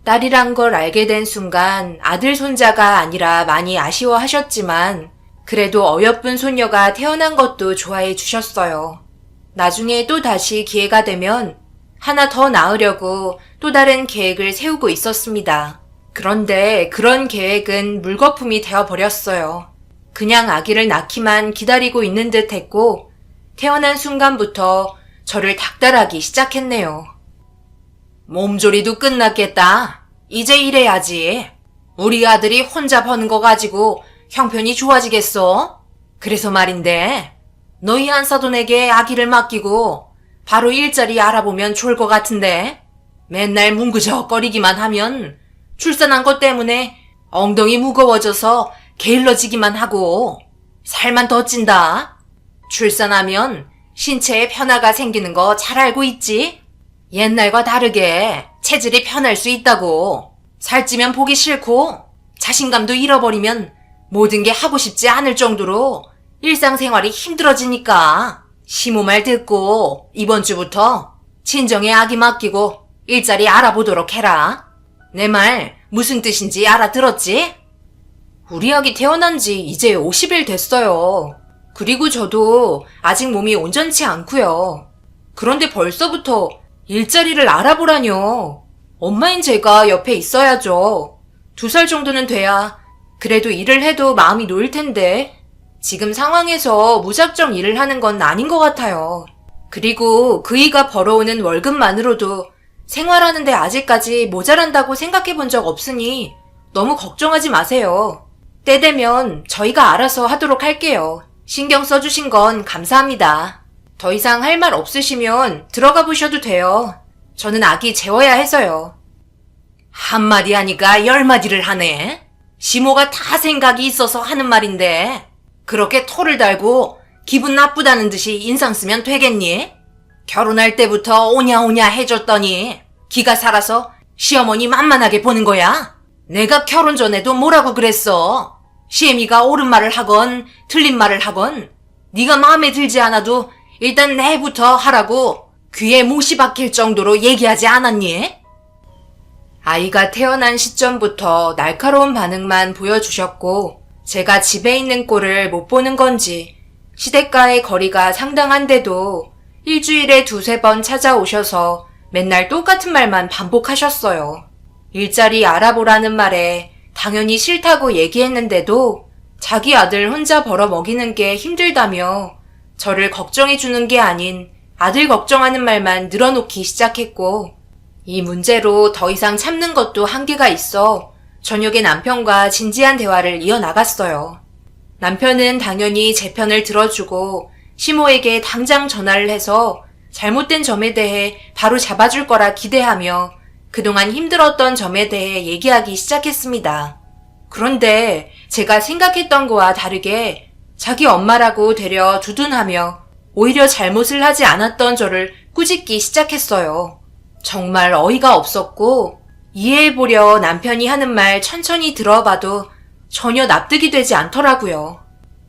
딸이란 걸 알게 된 순간 아들 손자가 아니라 많이 아쉬워하셨지만 그래도 어여쁜 손녀가 태어난 것도 좋아해 주셨어요. 나중에 또 다시 기회가 되면 하나 더 낳으려고 또 다른 계획을 세우고 있었습니다. 그런데 그런 계획은 물거품이 되어버렸어요. 그냥 아기를 낳기만 기다리고 있는 듯 했고 태어난 순간부터 저를 닥달하기 시작했네요. 몸조리도 끝났겠다. 이제 일해야지. 우리 아들이 혼자 버는 거 가지고 형편이 좋아지겠어? 그래서 말인데 너희 한사돈에게 아기를 맡기고 바로 일자리 알아보면 좋을 것 같은데 맨날 뭉그적거리기만 하면 출산한 것 때문에 엉덩이 무거워져서 게을러지기만 하고 살만 더 찐다. 출산하면 신체에 변화가 생기는 거 잘 알고 있지? 옛날과 다르게 체질이 변할 수 있다고. 살찌면 보기 싫고 자신감도 잃어버리면 모든 게 하고 싶지 않을 정도로 일상생활이 힘들어지니까 시모 말 듣고 이번 주부터 친정에 아기 맡기고 일자리 알아보도록 해라. 내 말 무슨 뜻인지 알아들었지? 우리 아기 태어난 지 이제 50일 됐어요. 그리고 저도 아직 몸이 온전치 않고요. 그런데 벌써부터 일자리를 알아보라뇨. 엄마인 제가 옆에 있어야죠. 2살 정도는 돼야 그래도 일을 해도 마음이 놓일 텐데 지금 상황에서 무작정 일을 하는 건 아닌 것 같아요. 그리고 그이가 벌어오는 월급만으로도 생활하는데 아직까지 모자란다고 생각해 본 적 없으니 너무 걱정하지 마세요. 때 되면 저희가 알아서 하도록 할게요. 신경 써주신 건 감사합니다. 더 이상 할 말 없으시면 들어가 보셔도 돼요. 저는 아기 재워야 해서요. 한마디 하니까 10마디를 하네. 시모가 다 생각이 있어서 하는 말인데 그렇게 토를 달고 기분 나쁘다는 듯이 인상 쓰면 되겠니? 결혼할 때부터 오냐오냐 해줬더니 기가 살아서 시어머니 만만하게 보는 거야? 내가 결혼 전에도 뭐라고 그랬어? 시애미가 옳은 말을 하건 틀린 말을 하건 네가 마음에 들지 않아도 일단 내부터 하라고 귀에 못이 박힐 정도로 얘기하지 않았니? 아이가 태어난 시점부터 날카로운 반응만 보여주셨고 제가 집에 있는 꼴을 못 보는 건지 시댁과의 거리가 상당한데도 일주일에 2-3번 찾아오셔서 맨날 똑같은 말만 반복하셨어요. 일자리 알아보라는 말에 당연히 싫다고 얘기했는데도 자기 아들 혼자 벌어 먹이는 게 힘들다며 저를 걱정해주는 게 아닌 아들 걱정하는 말만 늘어놓기 시작했고 이 문제로 더 이상 참는 것도 한계가 있어 저녁에 남편과 진지한 대화를 이어나갔어요. 남편은 당연히 제 편을 들어주고 시모에게 당장 전화를 해서 잘못된 점에 대해 바로 잡아줄 거라 기대하며 그동안 힘들었던 점에 대해 얘기하기 시작했습니다. 그런데 제가 생각했던 거와 다르게 자기 엄마라고 되려 두둔하며 오히려 잘못을 하지 않았던 저를 꾸짖기 시작했어요. 정말 어이가 없었고 이해해보려 남편이 하는 말 천천히 들어봐도 전혀 납득이 되지 않더라고요.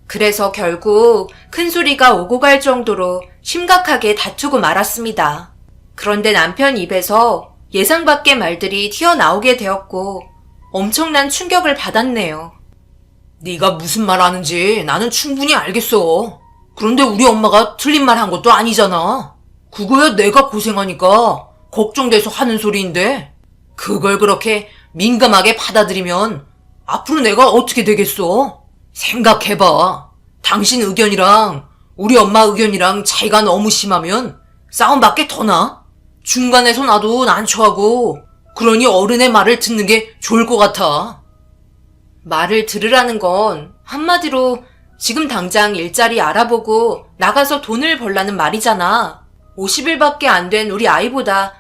그래서 결국 큰 소리가 오고 갈 정도로 심각하게 다투고 말았습니다. 그런데 남편 입에서 예상 밖의 말들이 튀어나오게 되었고 엄청난 충격을 받았네요. 네가 무슨 말 하는지 나는 충분히 알겠어. 그런데 우리 엄마가 틀린 말 한 것도 아니잖아. 그거야 내가 고생하니까 걱정돼서 하는 소리인데 그걸 그렇게 민감하게 받아들이면 앞으로 내가 어떻게 되겠어? 생각해봐. 당신 의견이랑 우리 엄마 의견이랑 차이가 너무 심하면 싸움밖에 더 나? 중간에서 나도 난처하고 그러니 어른의 말을 듣는 게 좋을 것 같아. 말을 들으라는 건 한마디로 지금 당장 일자리 알아보고 나가서 돈을 벌라는 말이잖아. 50일밖에 안 된 우리 아이보다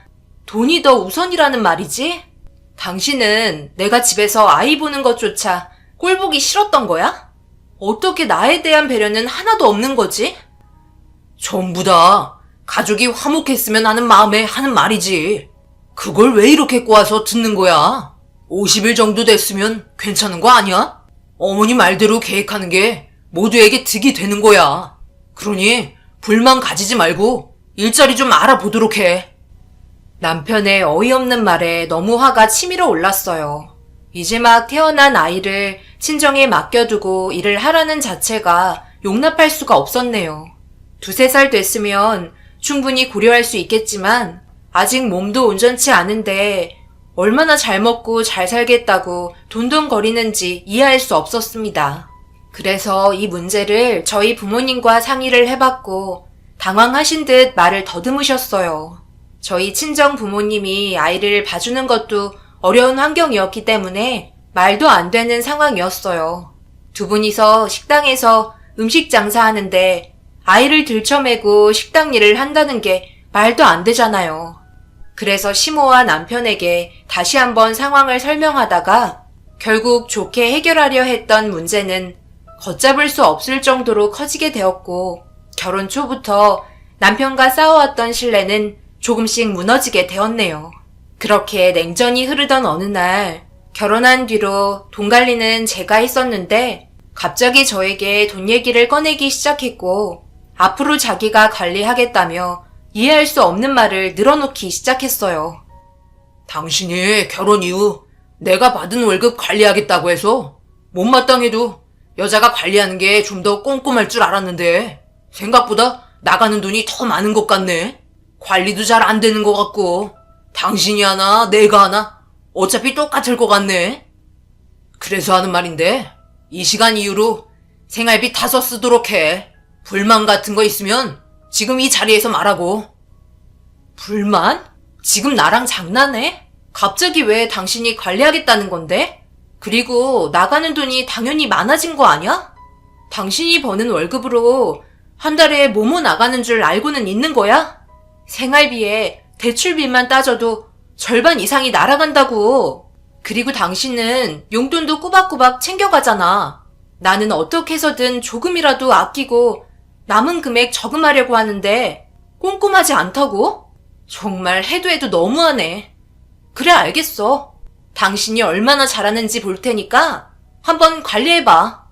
돈이 더 우선이라는 말이지? 당신은 내가 집에서 아이 보는 것조차 꼴 보기 싫었던 거야? 어떻게 나에 대한 배려는 하나도 없는 거지? 전부 다 가족이 화목했으면 하는 마음에 하는 말이지. 그걸 왜 이렇게 꼬아서 듣는 거야? 50일 정도 됐으면 괜찮은 거 아니야? 어머니 말대로 계획하는 게 모두에게 득이 되는 거야. 그러니 불만 가지지 말고 일자리 좀 알아보도록 해. 남편의 어이없는 말에 너무 화가 치밀어 올랐어요. 이제 막 태어난 아이를 친정에 맡겨두고 일을 하라는 자체가 용납할 수가 없었네요. 2~3살 됐으면 충분히 고려할 수 있겠지만 아직 몸도 온전치 않은데 얼마나 잘 먹고 잘 살겠다고 돈돈거리는지 이해할 수 없었습니다. 그래서 이 문제를 저희 부모님과 상의를 해봤고 당황하신 듯 말을 더듬으셨어요. 저희 친정 부모님이 아이를 봐주는 것도 어려운 환경이었기 때문에 말도 안 되는 상황이었어요. 두 분이서 식당에서 음식 장사하는데 아이를 들쳐매고 식당 일을 한다는 게 말도 안 되잖아요. 그래서 시모와 남편에게 다시 한번 상황을 설명하다가 결국 좋게 해결하려 했던 문제는 걷잡을 수 없을 정도로 커지게 되었고 결혼 초부터 남편과 싸워왔던 신뢰는 조금씩 무너지게 되었네요. 그렇게 냉전이 흐르던 어느 날 결혼한 뒤로 돈 관리는 제가 했었는데 갑자기 저에게 돈 얘기를 꺼내기 시작했고 앞으로 자기가 관리하겠다며 이해할 수 없는 말을 늘어놓기 시작했어요. 당신이 결혼 이후 내가 받은 월급 관리하겠다고 해서 못마땅해도 여자가 관리하는 게 좀 더 꼼꼼할 줄 알았는데 생각보다 나가는 돈이 더 많은 것 같네. 관리도 잘 안 되는 것 같고 당신이 하나 내가 하나 어차피 똑같을 것 같네. 그래서 하는 말인데 이 시간 이후로 생활비 다 쓰도록 해. 불만 같은 거 있으면 지금 이 자리에서 말하고. 불만? 지금 나랑 장난해? 갑자기 왜 당신이 관리하겠다는 건데? 그리고 나가는 돈이 당연히 많아진 거 아니야? 당신이 버는 월급으로 한 달에 뭐뭐 나가는 줄 알고는 있는 거야? 생활비에 대출비만 따져도 절반 이상이 날아간다고. 그리고 당신은 용돈도 꼬박꼬박 챙겨가잖아. 나는 어떻게 해서든 조금이라도 아끼고 남은 금액 저금하려고 하는데 꼼꼼하지 않다고? 정말 해도 해도 너무하네. 그래 알겠어. 당신이 얼마나 잘하는지 볼 테니까 한번 관리해봐.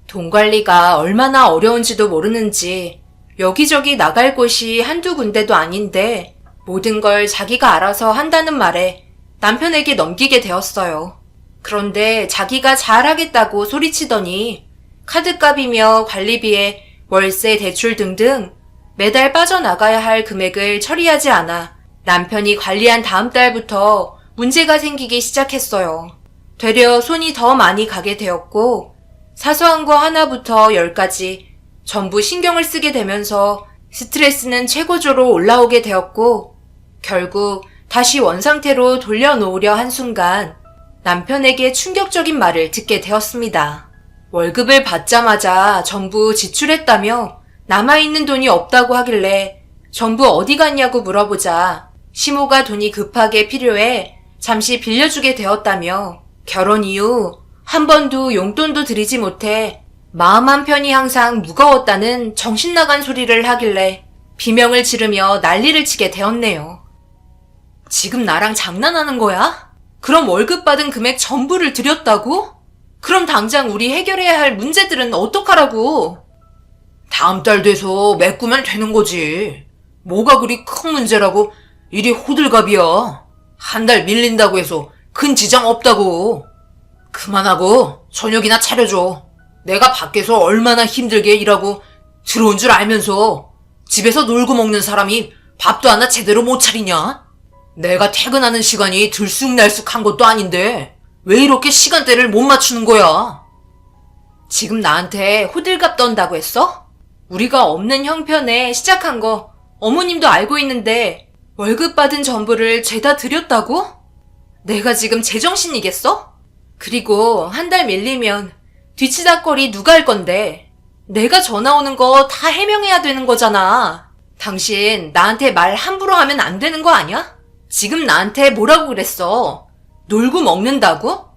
돈 관리가 얼마나 어려운지도 모르는지 여기저기 나갈 곳이 한두 군데도 아닌데 모든 걸 자기가 알아서 한다는 말에 남편에게 넘기게 되었어요. 그런데 자기가 잘하겠다고 소리치더니 카드값이며 관리비에 월세, 대출 등등 매달 빠져나가야 할 금액을 처리하지 않아 남편이 관리한 다음 달부터 문제가 생기기 시작했어요. 되려 손이 더 많이 가게 되었고 사소한 거 하나부터 10까지 전부 신경을 쓰게 되면서 스트레스는 최고조로 올라오게 되었고 결국 다시 원상태로 돌려놓으려 한 순간 남편에게 충격적인 말을 듣게 되었습니다. 월급을 받자마자 전부 지출했다며 남아있는 돈이 없다고 하길래 전부 어디 갔냐고 물어보자 시모가 돈이 급하게 필요해 잠시 빌려주게 되었다며 결혼 이후 한 번도 용돈도 드리지 못해 마음 한편이 항상 무거웠다는 정신나간 소리를 하길래 비명을 지르며 난리를 치게 되었네요. 지금 나랑 장난하는 거야? 그럼 월급 받은 금액 전부를 드렸다고? 그럼 당장 우리 해결해야 할 문제들은 어떡하라고? 다음 달 돼서 메꾸면 되는 거지. 뭐가 그리 큰 문제라고 이리 호들갑이야. 한 달 밀린다고 해서 큰 지장 없다고. 그만하고 저녁이나 차려줘. 내가 밖에서 얼마나 힘들게 일하고 들어온 줄 알면서 집에서 놀고 먹는 사람이 밥도 하나 제대로 못 차리냐? 내가 퇴근하는 시간이 들쑥날쑥한 것도 아닌데 왜 이렇게 시간대를 못 맞추는 거야? 지금 나한테 호들갑 떤다고 했어? 우리가 없는 형편에 시작한 거 어머님도 알고 있는데 월급 받은 전부를 죄다 드렸다고? 내가 지금 제정신이겠어? 그리고 한 달 밀리면 뒤치다거리 누가 할 건데 내가 전화 오는 거 다 해명해야 되는 거잖아. 당신 나한테 말 함부로 하면 안 되는 거 아니야? 지금 나한테 뭐라고 그랬어? 놀고 먹는다고?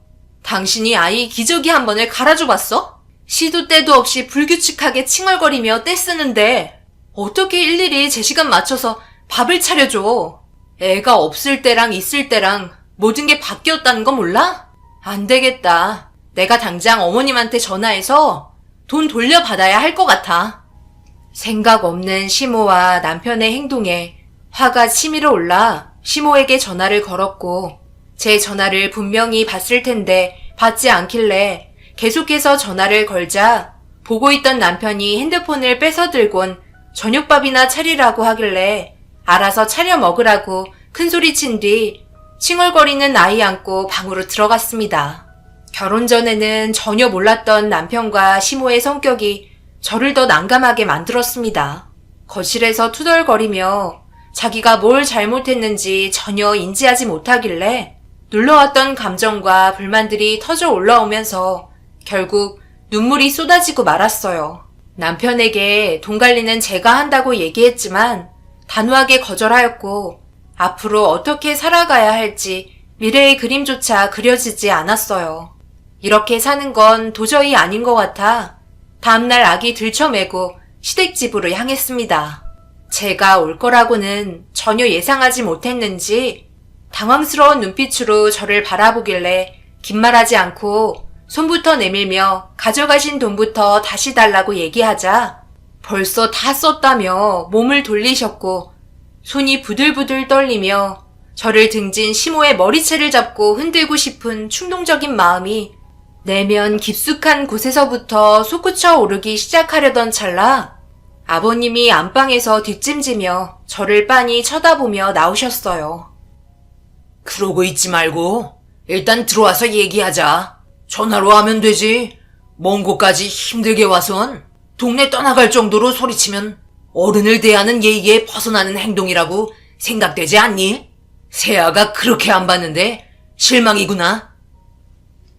당신이 아이 기저귀 한 번을 갈아줘 봤어? 시도 때도 없이 불규칙하게 칭얼거리며 떼쓰는데 어떻게 일일이 제 시간 맞춰서 밥을 차려줘? 애가 없을 때랑 있을 때랑 모든 게 바뀌었다는 거 몰라? 안 되겠다. 내가 당장 어머님한테 전화해서 돈 돌려받아야 할 것 같아. 생각 없는 시모와 남편의 행동에 화가 치밀어 올라 시모에게 전화를 걸었고 제 전화를 분명히 봤을 텐데 받지 않길래 계속해서 전화를 걸자 보고 있던 남편이 핸드폰을 뺏어 들곤 저녁밥이나 차리라고 하길래 알아서 차려 먹으라고 큰소리친 뒤 칭얼거리는 아이 안고 방으로 들어갔습니다. 결혼 전에는 전혀 몰랐던 남편과 시모의 성격이 저를 더 난감하게 만들었습니다. 거실에서 투덜거리며 자기가 뭘 잘못했는지 전혀 인지하지 못하길래 눌러왔던 감정과 불만들이 터져 올라오면서 결국 눈물이 쏟아지고 말았어요. 남편에게 돈 관리는 제가 한다고 얘기했지만 단호하게 거절하였고 앞으로 어떻게 살아가야 할지 미래의 그림조차 그려지지 않았어요. 이렇게 사는 건 도저히 아닌 것 같아 다음날 아기 들쳐매고 시댁집으로 향했습니다. 제가 올 거라고는 전혀 예상하지 못했는지 당황스러운 눈빛으로 저를 바라보길래 긴 말하지 않고 손부터 내밀며 가져가신 돈부터 다시 달라고 얘기하자 벌써 다 썼다며 몸을 돌리셨고 손이 부들부들 떨리며 저를 등진 시모의 머리채를 잡고 흔들고 싶은 충동적인 마음이 내면 깊숙한 곳에서부터 솟구쳐 오르기 시작하려던 찰나 아버님이 안방에서 뒷짐지며 저를 빤히 쳐다보며 나오셨어요. 그러고 있지 말고 일단 들어와서 얘기하자. 전화로 하면 되지. 먼 곳까지 힘들게 와선 동네 떠나갈 정도로 소리치면 어른을 대하는 예의에 벗어나는 행동이라고 생각되지 않니? 세아가 그렇게 안 봤는데 실망이구나.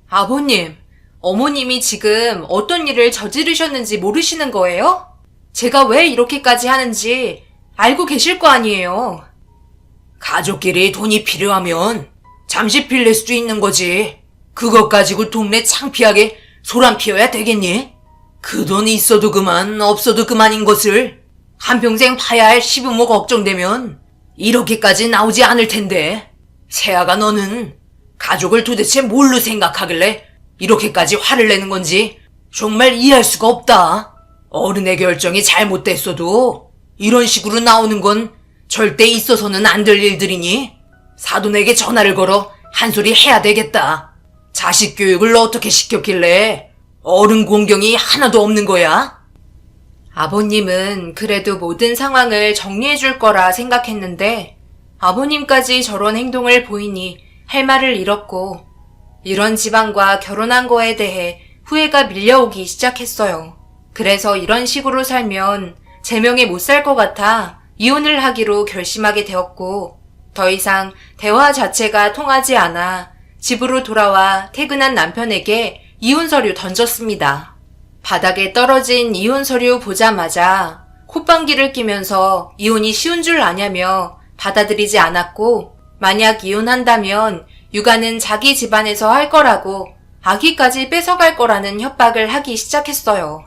아버님, 어머님이 지금 어떤 일을 저지르셨는지 모르시는 거예요? 제가 왜 이렇게까지 하는지 알고 계실 거 아니에요. 가족끼리 돈이 필요하면 잠시 빌릴 수도 있는 거지. 그것 가지고 동네 창피하게 소란 피워야 되겠니? 그 돈 있어도 그만 없어도 그만인 것을 한평생 봐야 할 시부모 걱정되면 이렇게까지 나오지 않을 텐데. 세아가 너는 가족을 도대체 뭘로 생각하길래 이렇게까지 화를 내는 건지 정말 이해할 수가 없다. 어른의 결정이 잘못됐어도 이런 식으로 나오는 건 절대 있어서는 안 될 일들이니 사돈에게 전화를 걸어 한 소리 해야 되겠다. 자식 교육을 어떻게 시켰길래 어른 공경이 하나도 없는 거야? 아버님은 그래도 모든 상황을 정리해 줄 거라 생각했는데 아버님까지 저런 행동을 보이니 할 말을 잃었고 이런 집안과 결혼한 거에 대해 후회가 밀려오기 시작했어요. 그래서 이런 식으로 살면 제 명에 못 살 것 같아 이혼을 하기로 결심하게 되었고 더 이상 대화 자체가 통하지 않아 집으로 돌아와 퇴근한 남편에게 이혼 서류 던졌습니다. 바닥에 떨어진 이혼 서류 보자마자 콧방귀를 뀌면서 이혼이 쉬운 줄 아냐며 받아들이지 않았고 만약 이혼한다면 육아는 자기 집안에서 할 거라고 아기까지 뺏어갈 거라는 협박을 하기 시작했어요.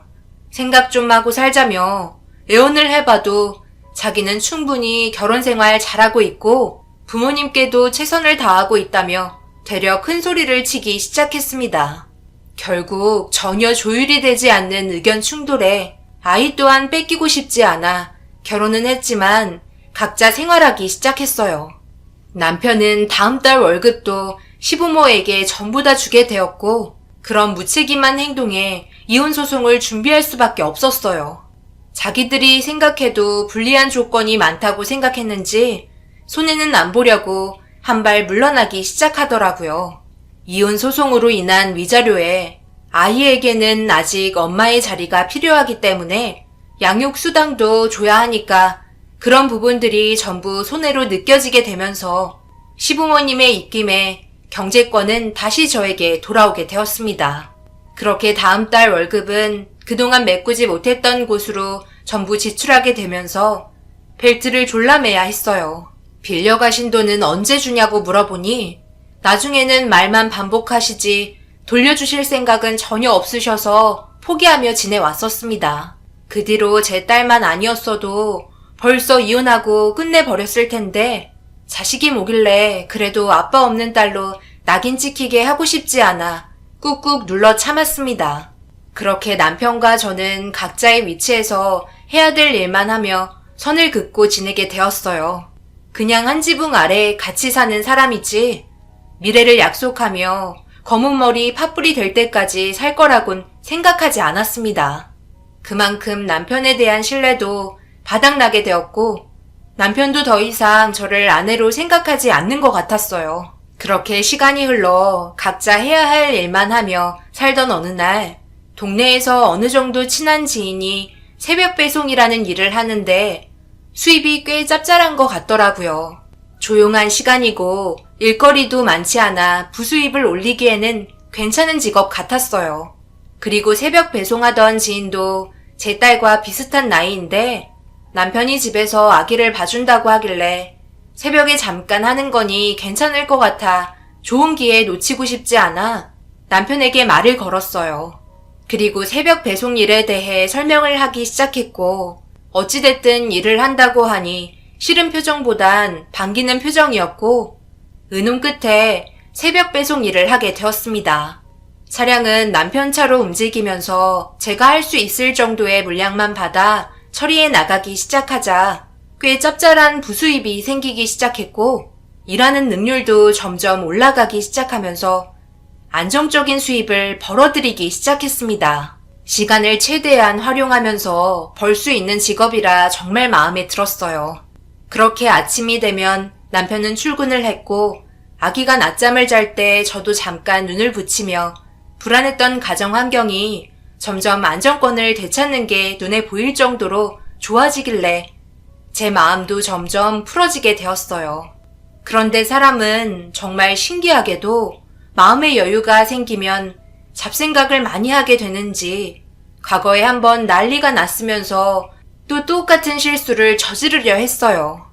생각 좀 하고 살자며 애원을 해봐도 자기는 충분히 결혼 생활 잘하고 있고 부모님께도 최선을 다하고 있다며 되려 큰 소리를 치기 시작했습니다. 결국 전혀 조율이 되지 않는 의견 충돌에 아이 또한 뺏기고 싶지 않아 결혼은 했지만 각자 생활하기 시작했어요. 남편은 다음 달 월급도 시부모에게 전부 다 주게 되었고 그런 무책임한 행동에 이혼 소송을 준비할 수밖에 없었어요. 자기들이 생각해도 불리한 조건이 많다고 생각했는지 손해는 안 보려고 한 발 물러나기 시작하더라고요. 이혼 소송으로 인한 위자료에 아이에게는 아직 엄마의 자리가 필요하기 때문에 양육 수당도 줘야 하니까 그런 부분들이 전부 손해로 느껴지게 되면서 시부모님의 입김에 경제권은 다시 저에게 돌아오게 되었습니다. 그렇게 다음 달 월급은 그동안 메꾸지 못했던 곳으로 전부 지출하게 되면서 벨트를 졸라매야 했어요. 빌려가신 돈은 언제 주냐고 물어보니 나중에는 말만 반복하시지 돌려주실 생각은 전혀 없으셔서 포기하며 지내왔었습니다. 그 뒤로 제 딸만 아니었어도 벌써 이혼하고 끝내버렸을 텐데 자식이 뭐길래 그래도 아빠 없는 딸로 낙인 찍히게 하고 싶지 않아 꾹꾹 눌러 참았습니다. 그렇게 남편과 저는 각자의 위치에서 해야 될 일만 하며 선을 긋고 지내게 되었어요. 그냥 한 지붕 아래 같이 사는 사람이지 미래를 약속하며 검은 머리 팥불이 될 때까지 살 거라곤 생각하지 않았습니다. 그만큼 남편에 대한 신뢰도 바닥나게 되었고 남편도 더 이상 저를 아내로 생각하지 않는 것 같았어요. 그렇게 시간이 흘러 각자 해야 할 일만 하며 살던 어느 날 동네에서 어느 정도 친한 지인이 새벽 배송이라는 일을 하는데 수입이 꽤 짭짤한 것 같더라고요. 조용한 시간이고 일거리도 많지 않아 부수입을 올리기에는 괜찮은 직업 같았어요. 그리고 새벽 배송하던 지인도 제 딸과 비슷한 나이인데 남편이 집에서 아기를 봐준다고 하길래 새벽에 잠깐 하는 거니 괜찮을 것 같아 좋은 기회 놓치고 싶지 않아 남편에게 말을 걸었어요. 그리고 새벽 배송 일에 대해 설명을 하기 시작했고 어찌됐든 일을 한다고 하니 싫은 표정보단 반기는 표정이었고 의논 끝에 새벽 배송 일을 하게 되었습니다. 차량은 남편 차로 움직이면서 제가 할 수 있을 정도의 물량만 받아 처리해 나가기 시작하자 꽤 짭짤한 부수입이 생기기 시작했고 일하는 능률도 점점 올라가기 시작하면서 안정적인 수입을 벌어들이기 시작했습니다. 시간을 최대한 활용하면서 벌 수 있는 직업이라 정말 마음에 들었어요. 그렇게 아침이 되면 남편은 출근을 했고 아기가 낮잠을 잘 때 저도 잠깐 눈을 붙이며 불안했던 가정 환경이 점점 안정권을 되찾는 게 눈에 보일 정도로 좋아지길래 제 마음도 점점 풀어지게 되었어요. 그런데 사람은 정말 신기하게도 마음의 여유가 생기면 잡생각을 많이 하게 되는지 과거에 한번 난리가 났으면서 또 똑같은 실수를 저지르려 했어요.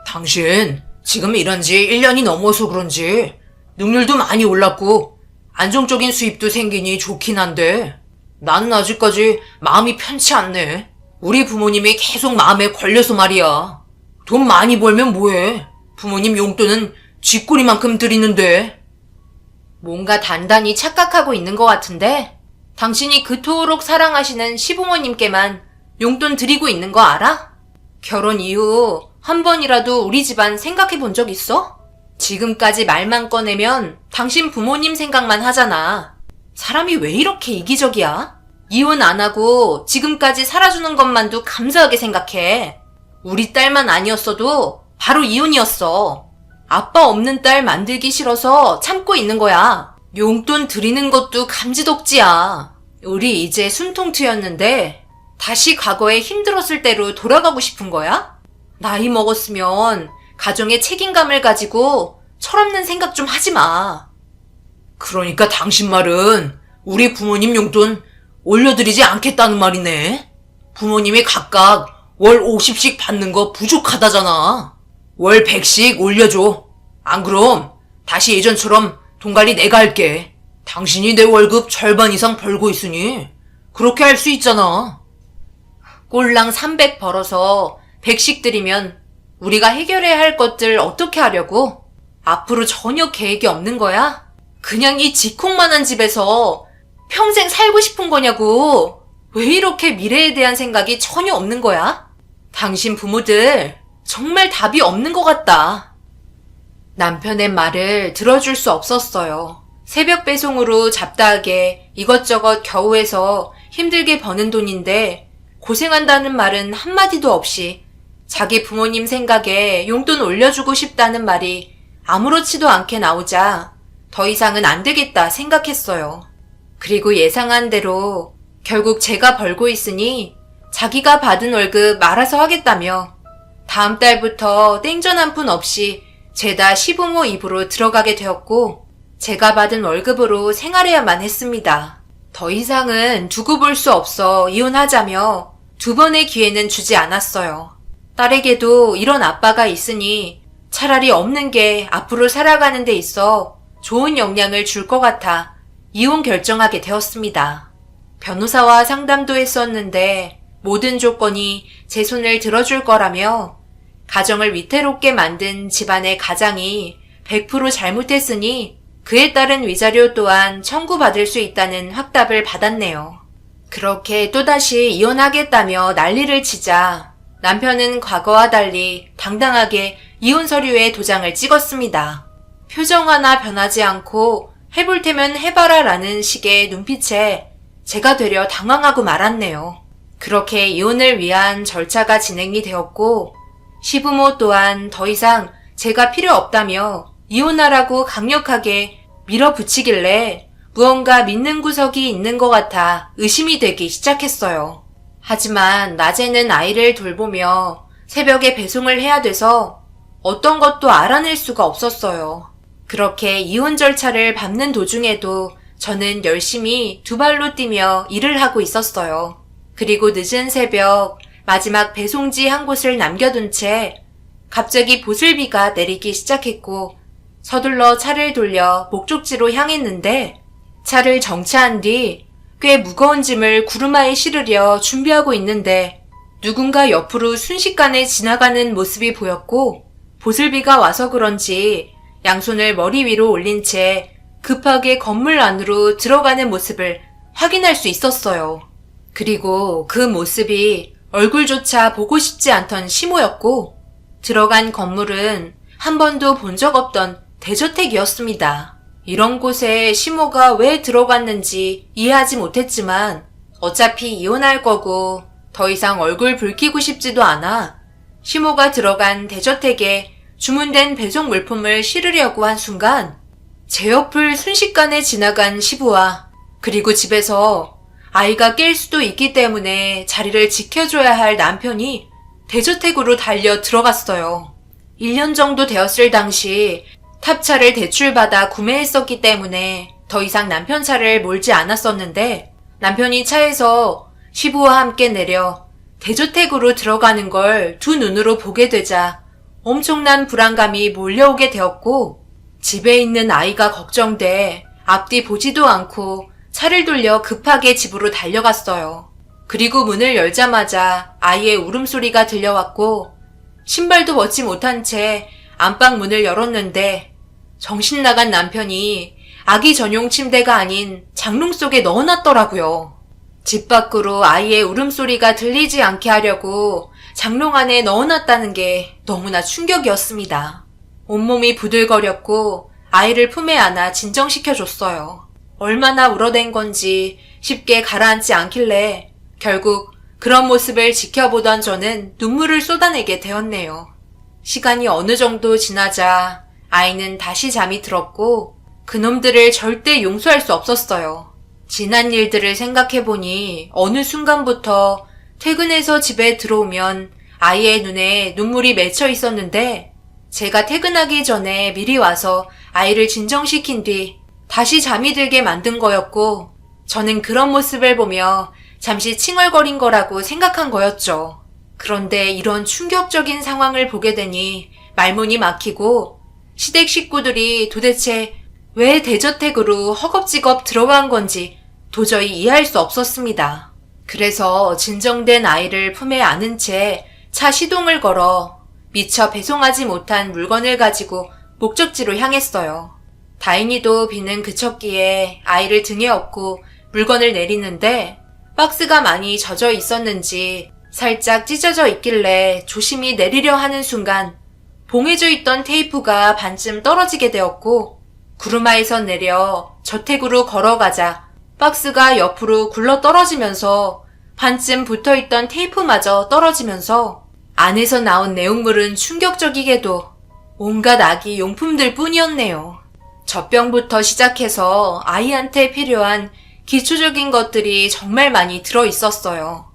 당신 지금 일한 지 1년이 넘어서 그런지 능률도 많이 올랐고 안정적인 수입도 생기니 좋긴 한데 나는 아직까지 마음이 편치 않네. 우리 부모님이 계속 마음에 걸려서 말이야. 돈 많이 벌면 뭐해? 부모님 용돈은 쥐꼬리만큼 드리는데. 뭔가 단단히 착각하고 있는 것 같은데 당신이 그토록 사랑하시는 시부모님께만 용돈 드리고 있는 거 알아? 결혼 이후 한 번이라도 우리 집안 생각해 본 적 있어? 지금까지 말만 꺼내면 당신 부모님 생각만 하잖아. 사람이 왜 이렇게 이기적이야? 이혼 안 하고 지금까지 살아주는 것만도 감사하게 생각해. 우리 딸만 아니었어도 바로 이혼이었어. 아빠 없는 딸 만들기 싫어서 참고 있는 거야. 용돈 드리는 것도 감지덕지야. 우리 이제 숨통 트였는데 다시 과거에 힘들었을 때로 돌아가고 싶은 거야? 나이 먹었으면 가정의 책임감을 가지고 철없는 생각 좀 하지 마. 그러니까 당신 말은 우리 부모님 용돈 올려드리지 않겠다는 말이네. 부모님이 각각 월 50씩 받는 거 부족하다잖아. 월 100씩 올려줘. 안 그럼 다시 예전처럼 돈 관리 내가 할게. 당신이 내 월급 절반 이상 벌고 있으니 그렇게 할 수 있잖아. 꼴랑 300 벌어서 100씩 드리면 우리가 해결해야 할 것들 어떻게 하려고? 앞으로 전혀 계획이 없는 거야? 그냥 이 지콩만한 집에서 평생 살고 싶은 거냐고. 왜 이렇게 미래에 대한 생각이 전혀 없는 거야? 당신 부모들 정말 답이 없는 것 같다. 남편의 말을 들어줄 수 없었어요. 새벽 배송으로 잡다하게 이것저것 겨우 해서 힘들게 버는 돈인데 고생한다는 말은 한마디도 없이 자기 부모님 생각에 용돈 올려주고 싶다는 말이 아무렇지도 않게 나오자 더 이상은 안 되겠다 생각했어요. 그리고 예상한 대로 결국 제가 벌고 있으니 자기가 받은 월급 알아서 하겠다며 다음 달부터 땡전 한 푼 없이 죄다 시부모 입으로 들어가게 되었고 제가 받은 월급으로 생활해야만 했습니다. 더 이상은 두고 볼 수 없어 이혼하자며 2번의 기회는 주지 않았어요. 딸에게도 이런 아빠가 있으니 차라리 없는 게 앞으로 살아가는 데 있어 좋은 영향을 줄 것 같아 이혼 결정하게 되었습니다. 변호사와 상담도 했었는데 모든 조건이 제 손을 들어줄 거라며 가정을 위태롭게 만든 집안의 가장이 100% 잘못했으니 그에 따른 위자료 또한 청구받을 수 있다는 확답을 받았네요. 그렇게 또다시 이혼하겠다며 난리를 치자 남편은 과거와 달리 당당하게 이혼 서류에 도장을 찍었습니다. 표정 하나 변하지 않고 해볼 테면 해봐라 라는 식의 눈빛에 제가 되려 당황하고 말았네요. 그렇게 이혼을 위한 절차가 진행이 되었고 시부모 또한 더 이상 제가 필요 없다며 이혼하라고 강력하게 밀어붙이길래 무언가 믿는 구석이 있는 것 같아 의심이 되기 시작했어요. 하지만 낮에는 아이를 돌보며 새벽에 배송을 해야 돼서 어떤 것도 알아낼 수가 없었어요. 그렇게 이혼 절차를 밟는 도중에도 저는 열심히 2발로 뛰며 일을 하고 있었어요. 그리고 늦은 새벽 마지막 배송지 한 곳을 남겨둔 채 갑자기 보슬비가 내리기 시작했고 서둘러 차를 돌려 목적지로 향했는데 차를 정차한 뒤 꽤 무거운 짐을 구루마에 실으려 준비하고 있는데 누군가 옆으로 순식간에 지나가는 모습이 보였고 보슬비가 와서 그런지 양손을 머리 위로 올린 채 급하게 건물 안으로 들어가는 모습을 확인할 수 있었어요. 그리고 그 모습이 얼굴조차 보고 싶지 않던 시모였고 들어간 건물은 한 번도 본 적 없던 대저택이었습니다. 이런 곳에 시모가 왜 들어갔는지 이해하지 못했지만 어차피 이혼할 거고 더 이상 얼굴 붉히고 싶지도 않아 시모가 들어간 대저택에 주문된 배송 물품을 실으려고 한 순간 제 옆을 순식간에 지나간 시부와 그리고 집에서 아이가 깰 수도 있기 때문에 자리를 지켜줘야 할 남편이 대저택으로 달려 들어갔어요. 1년 정도 되었을 당시 탑차를 대출받아 구매했었기 때문에 더 이상 남편 차를 몰지 않았었는데 남편이 차에서 시부와 함께 내려 대저택으로 들어가는 걸 두 눈으로 보게 되자 엄청난 불안감이 몰려오게 되었고 집에 있는 아이가 걱정돼 앞뒤 보지도 않고 차를 돌려 급하게 집으로 달려갔어요. 그리고 문을 열자마자 아이의 울음소리가 들려왔고 신발도 벗지 못한 채 안방 문을 열었는데 정신 나간 남편이 아기 전용 침대가 아닌 장롱 속에 넣어놨더라고요. 집 밖으로 아이의 울음소리가 들리지 않게 하려고 장롱 안에 넣어놨다는 게 너무나 충격이었습니다. 온몸이 부들거렸고 아이를 품에 안아 진정시켜줬어요. 얼마나 울어댄 건지 쉽게 가라앉지 않길래 결국 그런 모습을 지켜보던 저는 눈물을 쏟아내게 되었네요. 시간이 어느 정도 지나자 아이는 다시 잠이 들었고 그놈들을 절대 용서할 수 없었어요. 지난 일들을 생각해보니 어느 순간부터 퇴근해서 집에 들어오면 아이의 눈에 눈물이 맺혀 있었는데 제가 퇴근하기 전에 미리 와서 아이를 진정시킨 뒤 다시 잠이 들게 만든 거였고 저는 그런 모습을 보며 잠시 칭얼거린 거라고 생각한 거였죠. 그런데 이런 충격적인 상황을 보게 되니 말문이 막히고 시댁 식구들이 도대체 왜 대저택으로 허겁지겁 들어간 건지 도저히 이해할 수 없었습니다. 그래서 진정된 아이를 품에 안은 채 차 시동을 걸어 미처 배송하지 못한 물건을 가지고 목적지로 향했어요. 다행히도 비는 그쳤기에 아이를 등에 업고 물건을 내리는데 박스가 많이 젖어 있었는지 살짝 찢어져 있길래 조심히 내리려 하는 순간 봉해져 있던 테이프가 반쯤 떨어지게 되었고 구루마에서 내려 저택으로 걸어가자 박스가 옆으로 굴러 떨어지면서 반쯤 붙어있던 테이프마저 떨어지면서 안에서 나온 내용물은 충격적이게도 온갖 아기 용품들 뿐이었네요. 젖병부터 시작해서 아이한테 필요한 기초적인 것들이 정말 많이 들어있었어요.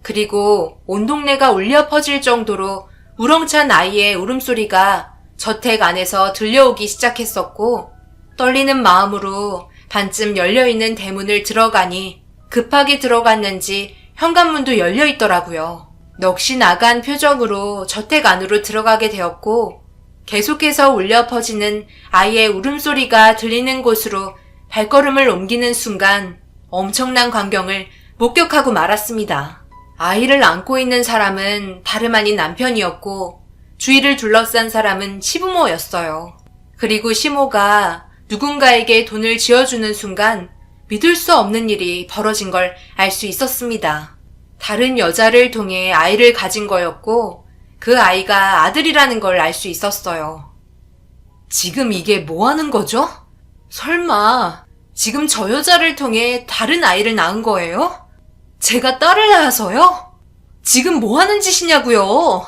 그리고 온 동네가 울려 퍼질 정도로 우렁찬 아이의 울음소리가 저택 안에서 들려오기 시작했었고 떨리는 마음으로 반쯤 열려있는 대문을 들어가니 급하게 들어갔는지 현관문도 열려있더라고요. 넋이 나간 표정으로 저택 안으로 들어가게 되었고 계속해서 울려 퍼지는 아이의 울음소리가 들리는 곳으로 발걸음을 옮기는 순간 엄청난 광경을 목격하고 말았습니다. 아이를 안고 있는 사람은 다름 아닌 남편이었고 주위를 둘러싼 사람은 시부모였어요. 그리고 시모가 누군가에게 돈을 쥐어주는 순간 믿을 수 없는 일이 벌어진 걸 알 수 있었습니다. 다른 여자를 통해 아이를 가진 거였고 그 아이가 아들이라는 걸 알 수 있었어요. 지금 이게 뭐 하는 거죠? 설마 지금 저 여자를 통해 다른 아이를 낳은 거예요? 제가 딸을 낳아서요? 지금 뭐 하는 짓이냐고요?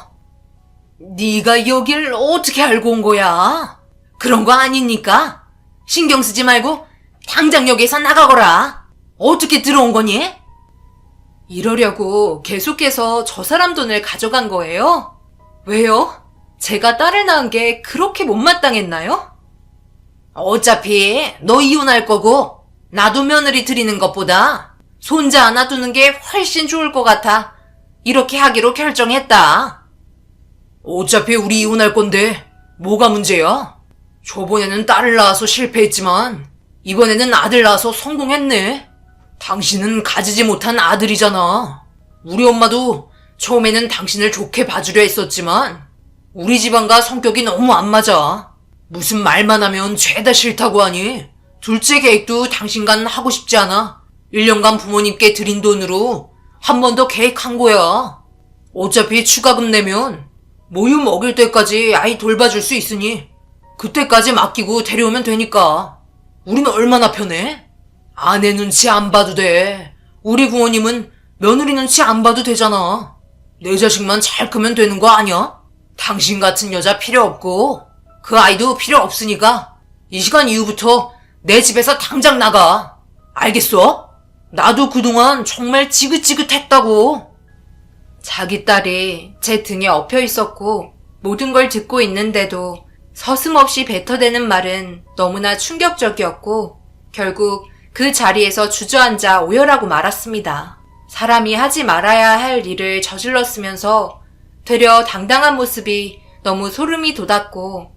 네가 여길 어떻게 알고 온 거야? 그런 거 아니니까 신경 쓰지 말고 당장 여기서 나가거라. 어떻게 들어온 거니? 이러려고 계속해서 저 사람 돈을 가져간 거예요? 왜요? 제가 딸을 낳은 게 그렇게 못마땅했나요? 어차피 너 이혼할 거고 나도 며느리 드리는 것보다 손자 하나 두는 게 훨씬 좋을 것 같아 이렇게 하기로 결정했다. 어차피 우리 이혼할 건데 뭐가 문제야? 저번에는 딸을 낳아서 실패했지만 이번에는 아들 낳아서 성공했네. 당신은 가지지 못한 아들이잖아. 우리 엄마도 처음에는 당신을 좋게 봐주려 했었지만 우리 집안과 성격이 너무 안 맞아. 무슨 말만 하면 죄다 싫다고 하니 둘째 계획도 당신과는 하고 싶지 않아. 1년간 부모님께 드린 돈으로 한 번 더 계획한 거야. 어차피 추가금 내면 모유 먹일 때까지 아이 돌봐줄 수 있으니 그때까지 맡기고 데려오면 되니까. 우린 얼마나 편해? 아내 눈치 안 봐도 돼. 우리 부모님은 며느리 눈치 안 봐도 되잖아. 내 자식만 잘 크면 되는 거 아니야? 당신 같은 여자 필요 없고 그 아이도 필요 없으니까 이 시간 이후부터 내 집에서 당장 나가. 알겠어? 나도 그동안 정말 지긋지긋했다고. 자기 딸이 제 등에 엎여 있었고 모든 걸 듣고 있는데도 서슴없이 뱉어대는 말은 너무나 충격적이었고 결국 그 자리에서 주저앉아 오열하고 말았습니다. 사람이 하지 말아야 할 일을 저질렀으면서 되려 당당한 모습이 너무 소름이 돋았고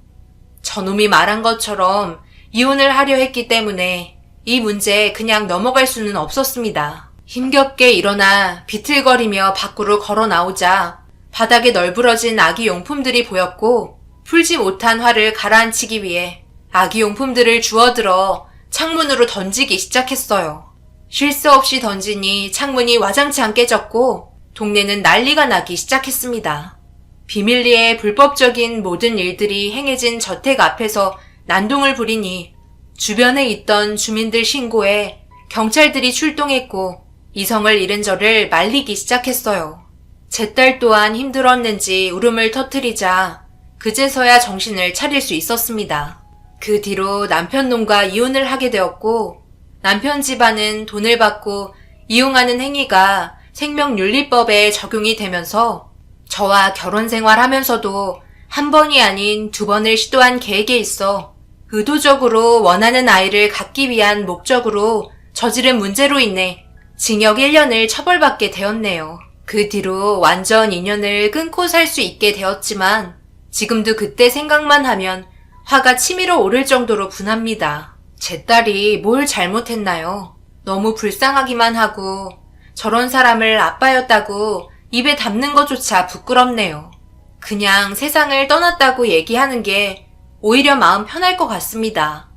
저놈이 말한 것처럼 이혼을 하려 했기 때문에 이 문제에 그냥 넘어갈 수는 없었습니다. 힘겹게 일어나 비틀거리며 밖으로 걸어 나오자 바닥에 널브러진 아기 용품들이 보였고 풀지 못한 화를 가라앉히기 위해 아기 용품들을 주워들어 창문으로 던지기 시작했어요. 쉴 새 없이 던지니 창문이 와장창 깨졌고 동네는 난리가 나기 시작했습니다. 비밀리에 불법적인 모든 일들이 행해진 저택 앞에서 난동을 부리니 주변에 있던 주민들 신고에 경찰들이 출동했고 이성을 잃은 저를 말리기 시작했어요. 제 딸 또한 힘들었는지 울음을 터뜨리자 그제서야 정신을 차릴 수 있었습니다. 그 뒤로 남편 놈과 이혼을 하게 되었고 남편 집안은 돈을 받고 이용하는 행위가 생명윤리법에 적용이 되면서 저와 결혼 생활하면서도 한 번이 아닌 2번을 시도한 계획에 있어 의도적으로 원하는 아이를 갖기 위한 목적으로 저지른 문제로 인해 징역 1년을 처벌받게 되었네요. 그 뒤로 완전 인연을 끊고 살 수 있게 되었지만 지금도 그때 생각만 하면 화가 치밀어 오를 정도로 분합니다. 제 딸이 뭘 잘못했나요? 너무 불쌍하기만 하고 저런 사람을 아빠였다고 입에 담는 것조차 부끄럽네요. 그냥 세상을 떠났다고 얘기하는 게 오히려 마음 편할 것 같습니다.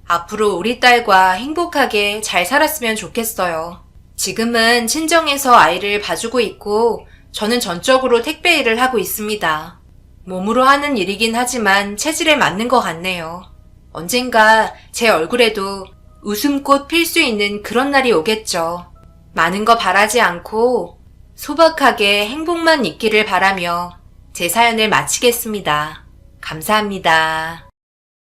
앞으로 우리 딸과 행복하게 잘 살았으면 좋겠어요. 지금은 친정에서 아이를 봐주고 있고 저는 전적으로 택배 일을 하고 있습니다. 몸으로 하는 일이긴 하지만 체질에 맞는 것 같네요. 언젠가 제 얼굴에도 웃음꽃 필 수 있는 그런 날이 오겠죠. 많은 거 바라지 않고 소박하게 행복만 있기를 바라며 제 사연을 마치겠습니다. 감사합니다.